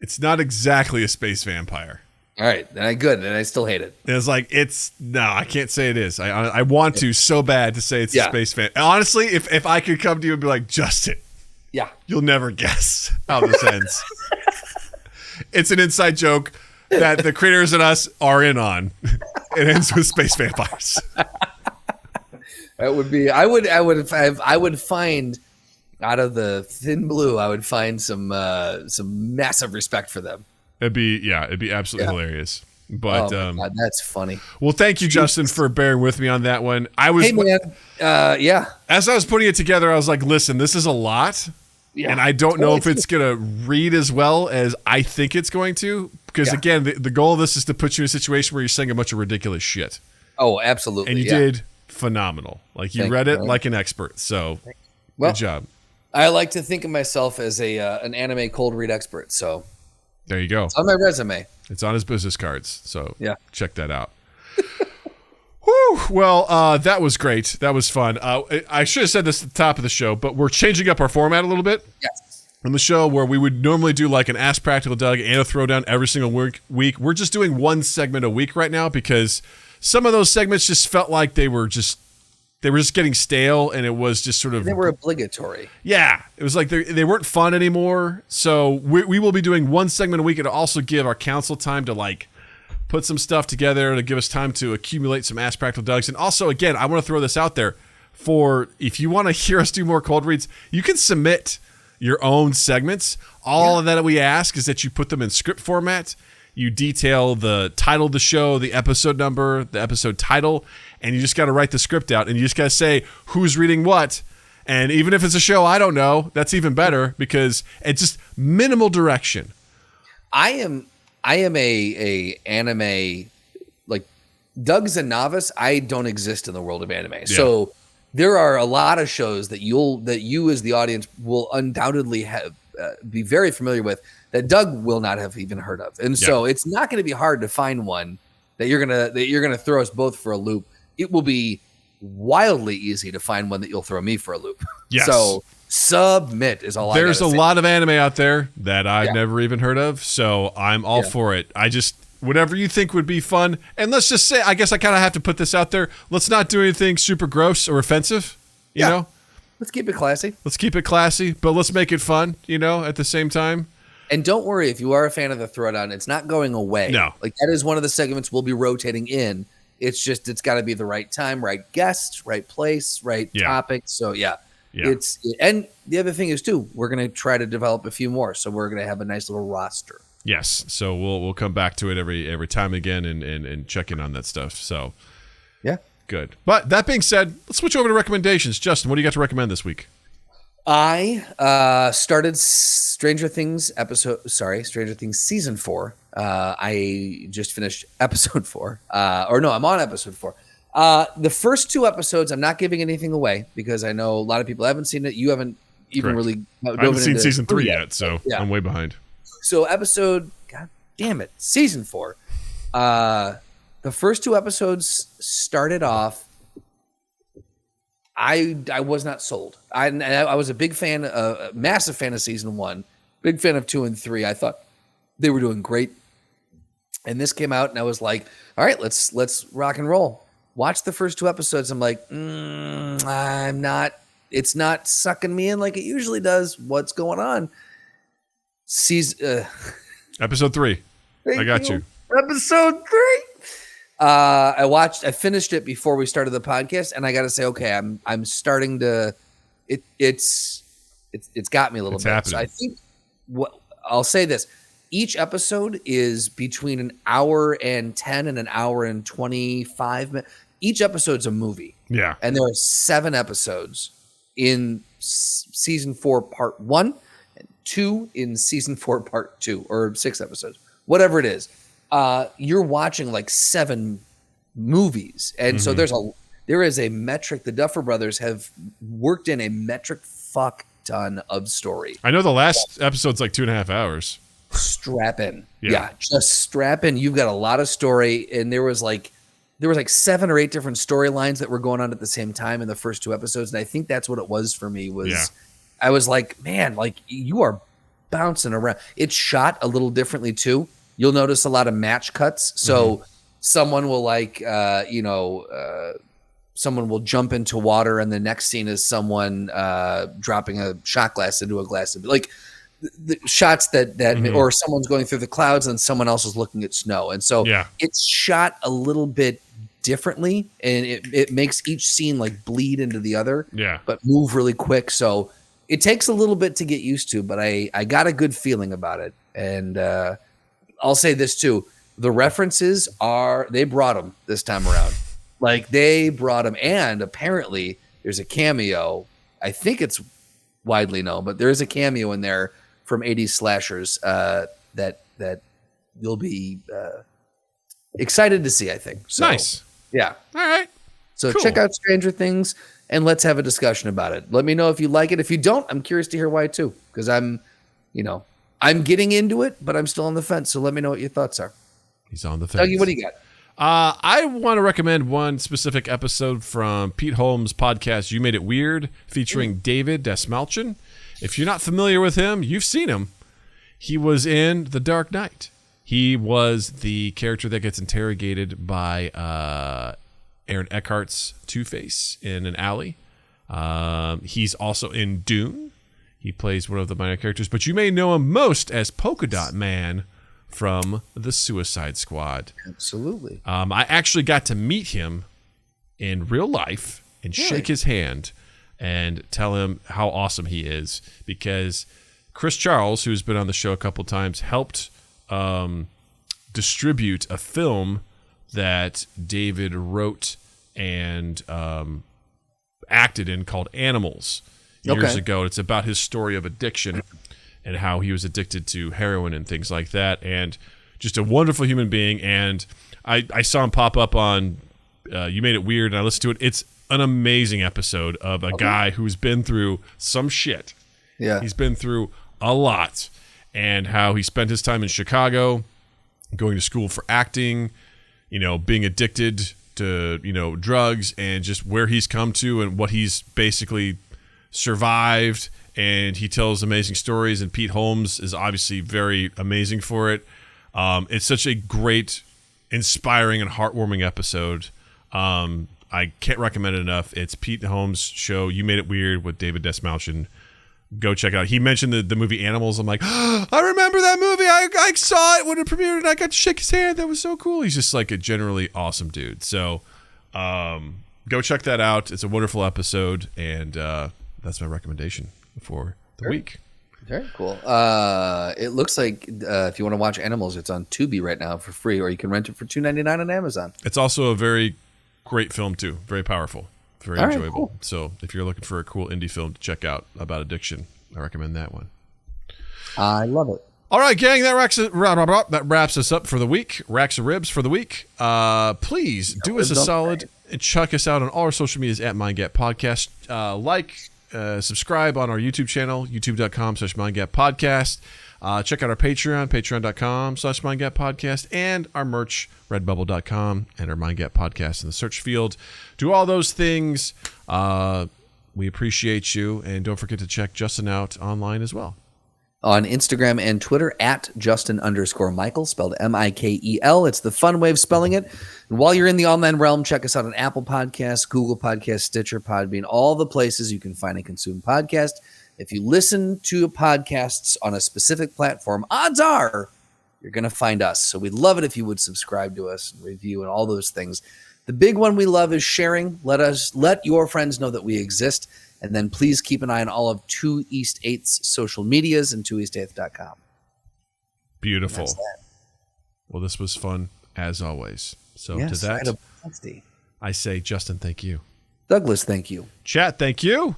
It's not exactly a space vampire. All right, then good, and I still hate it. It's like, no, I can't say it is. I want to so bad to say it's a space fan. Honestly, if I could come to you and be like, Justin, you'll never guess how this ends. It's an inside joke that the creators and us are in on. It ends with space vampires. That would be. I would find out of the thin blue. I would find some massive respect for them. It'd be absolutely hilarious. But oh my God, that's funny. Well, thank you, Justin, for bearing with me on that one. Hey man, As I was putting it together, I was like, listen, this is a lot. Yeah, and I don't know if it's going to read as well as I think it's going to. Because, again, the goal of this is to put you in a situation where you're saying a bunch of ridiculous shit. Oh, absolutely. And you did phenomenal. Like, you read it like an expert. So, good job. I like to think of myself as an anime cold read expert. So, there you go. It's on my resume. It's on his business cards. So, check that out. Whew. Well, that was great. That was fun. I should have said this at the top of the show, but we're changing up our format a little bit. Yes. on the show where we would normally do like an Ask Practical Doug and a Throwdown every single week. We're just doing one segment a week right now because some of those segments just felt like they were just getting stale, and it was just sort of... They were obligatory. Yeah. It was like they weren't fun anymore. So we will be doing one segment a week. It'll also give our council time to like put some stuff together, to give us time to accumulate some Ask Practical Dougs. And also, again, I want to throw this out there for if you want to hear us do more cold reads, you can submit your own segments. All of that we ask is that you put them in script format. You detail the title of the show, the episode number, the episode title, and you just got to write the script out, and you just got to say who's reading what. And even if it's a show I don't know, that's even better because it's just minimal direction. I am a anime, like Doug's a novice. I don't exist in the world of anime. Yeah. So there are a lot of shows that you as the audience will undoubtedly be very familiar with that Doug will not have even heard of. And so it's not going to be hard to find one that you're going to throw us both for a loop. It will be wildly easy to find one that you'll throw me for a loop. Yes. So submit is all I There's a say. lot of anime out there that I've never even heard of, so I'm all for it. I just, whatever you think would be fun, and let's just say, I guess I kind of have to put this out there, let's not do anything super gross or offensive, you know? Let's keep it classy. Let's keep it classy, but let's make it fun, at the same time. And don't worry, if you are a fan of the Throwdown, it's not going away. No. Like, that is one of the segments we'll be rotating in. It's just, it's got to be the right time, right guest, right place, right topic. So, and the other thing is, too, we're going to try to develop a few more. So we're going to have a nice little roster. Yes. So we'll come back to it every time again and check in on that stuff. So, yeah. Good. But that being said, let's switch over to recommendations. Justin, what do you got to recommend this week? I started Stranger Things season 4. I just finished episode 4. I'm on episode 4. The first 2 episodes, I'm not giving anything away because I know a lot of people haven't seen it. You haven't even really I haven't seen season 3 yet, so I'm way behind. So season 4. The first 2 episodes started off. I was not sold. I was a big fan, a massive fan of season 1, big fan of 2 and 3. I thought they were doing great. And this came out and I was like, all right, let's rock and roll. Watch the first 2 episodes. I'm like, it's not sucking me in like it usually does. What's going on? Episode 3. I got you. Episode 3. I finished it before we started the podcast, and I got to say, okay, I'm starting to, it's got me a little bit. Happening. So I think I'll say this, each episode is between an hour and 10 and an hour and 25 minutes. Each episode's a movie. Yeah. And there are 7 episodes in season 4, part 1, and 2 in season 4, part 2, or 6 episodes, whatever it is. You're watching like 7 movies. And so there is a metric. The Duffer Brothers have worked in a metric fuck ton of story. I know the last episode's like 2.5 hours. Strap in. Yeah. Just strap in. You've got a lot of story. And there was like 7 or 8 different storylines that were going on at the same time in the first 2 episodes. And I think that's what it was for me I was like, man, like you are bouncing around. It's shot a little differently too. You'll notice a lot of match cuts. So someone will someone will jump into water and the next scene is someone dropping a shot glass into a glass. Like the shots that or someone's going through the clouds and someone else is looking at snow. And so it's shot a little bit differently and it makes each scene like bleed into the other, but move really quick. So it takes a little bit to get used to, but I got a good feeling about it. And I'll say this too. The references they brought them this time around. Like they brought them. And apparently there's a cameo. I think it's widely known, but there is a cameo in there from 80s slashers that you'll be excited to see, I think. So, nice. Yeah. All right. So check out Stranger Things and let's have a discussion about it. Let me know if you like it. If you don't, I'm curious to hear why too. Because I'm getting into it, but I'm still on the fence. So let me know what your thoughts are. He's on the fence. Dougie, what do you got? I want to recommend one specific episode from Pete Holmes' podcast, You Made It Weird, featuring David Desmalchin. If you're not familiar with him, you've seen him. He was in The Dark Knight. He was the character that gets interrogated by Aaron Eckhart's Two-Face in an alley. He's also in Dune. He plays one of the minor characters, but you may know him most as Polka Dot Man from The Suicide Squad. Absolutely. I actually got to meet him in real life and shake his hand and tell him how awesome he is, because Chris Charles, who's been on the show a couple times, helped distribute a film that David wrote and acted in called Animals years ago. It's about his story of addiction and how he was addicted to heroin and things like that, and just a wonderful human being. And I saw him pop up on You Made It Weird, and I listened to it. It's an amazing episode of a guy who's been through some shit. Yeah. He's been through a lot, and how he spent his time in Chicago going to school for acting, being addicted to, drugs, and just where he's come to and what he's basically survived. And he tells amazing stories, and Pete Holmes is obviously very amazing for it. It's such a great, inspiring, and heartwarming episode. I can't recommend it enough. It's Pete Holmes' show, You Made It Weird, with David Desmalchin. Go check it out. He mentioned the movie Animals. I'm like, oh, I remember that movie. I saw it when it premiered, and I got to shake his hand. That was so cool. He's just like a generally awesome dude. So go check that out. It's a wonderful episode, and that's my recommendation for the week. Very cool. It looks like if you want to watch Animals, it's on Tubi right now for free, or you can rent it for $2.99 on Amazon. It's also a very great film, too. Very powerful. Very enjoyable. Cool. So if you're looking for a cool indie film to check out about addiction, I recommend that one. I love it. All right, gang, that wraps us up for the week. Racks of Ribs for the week. Please do us a solid and check us out on all our social medias at MindGap Podcast. Subscribe on our YouTube channel, youtube.com/MindGap Podcast. Check out our Patreon, patreon.com/MindGap Podcast, and our merch, redbubble.com, and our MindGap Podcast in the search field. Do all those things. We appreciate you, and don't forget to check Justin out online as well. On Instagram and Twitter at Justin_Michael, spelled Mikel. It's the fun way of spelling it. And while you're in the online realm, check us out on Apple Podcasts, Google Podcasts, Stitcher, Podbean, all the places you can find and consume podcasts. If you listen to podcasts on a specific platform, odds are you're going to find us. So we'd love it if you would subscribe to us, and review, and all those things. The big one we love is sharing. Let your friends know that we exist. And then please keep an eye on all of 2 East 8's social medias and 2east8th.com. Beautiful. Well, this was fun as always. So yes, to that, I say, Justin, thank you. Douglas, thank you. Chat, thank you.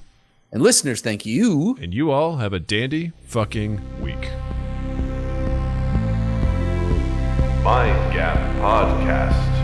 And listeners, thank you. And you all have a dandy fucking week. Mind Gap Podcast.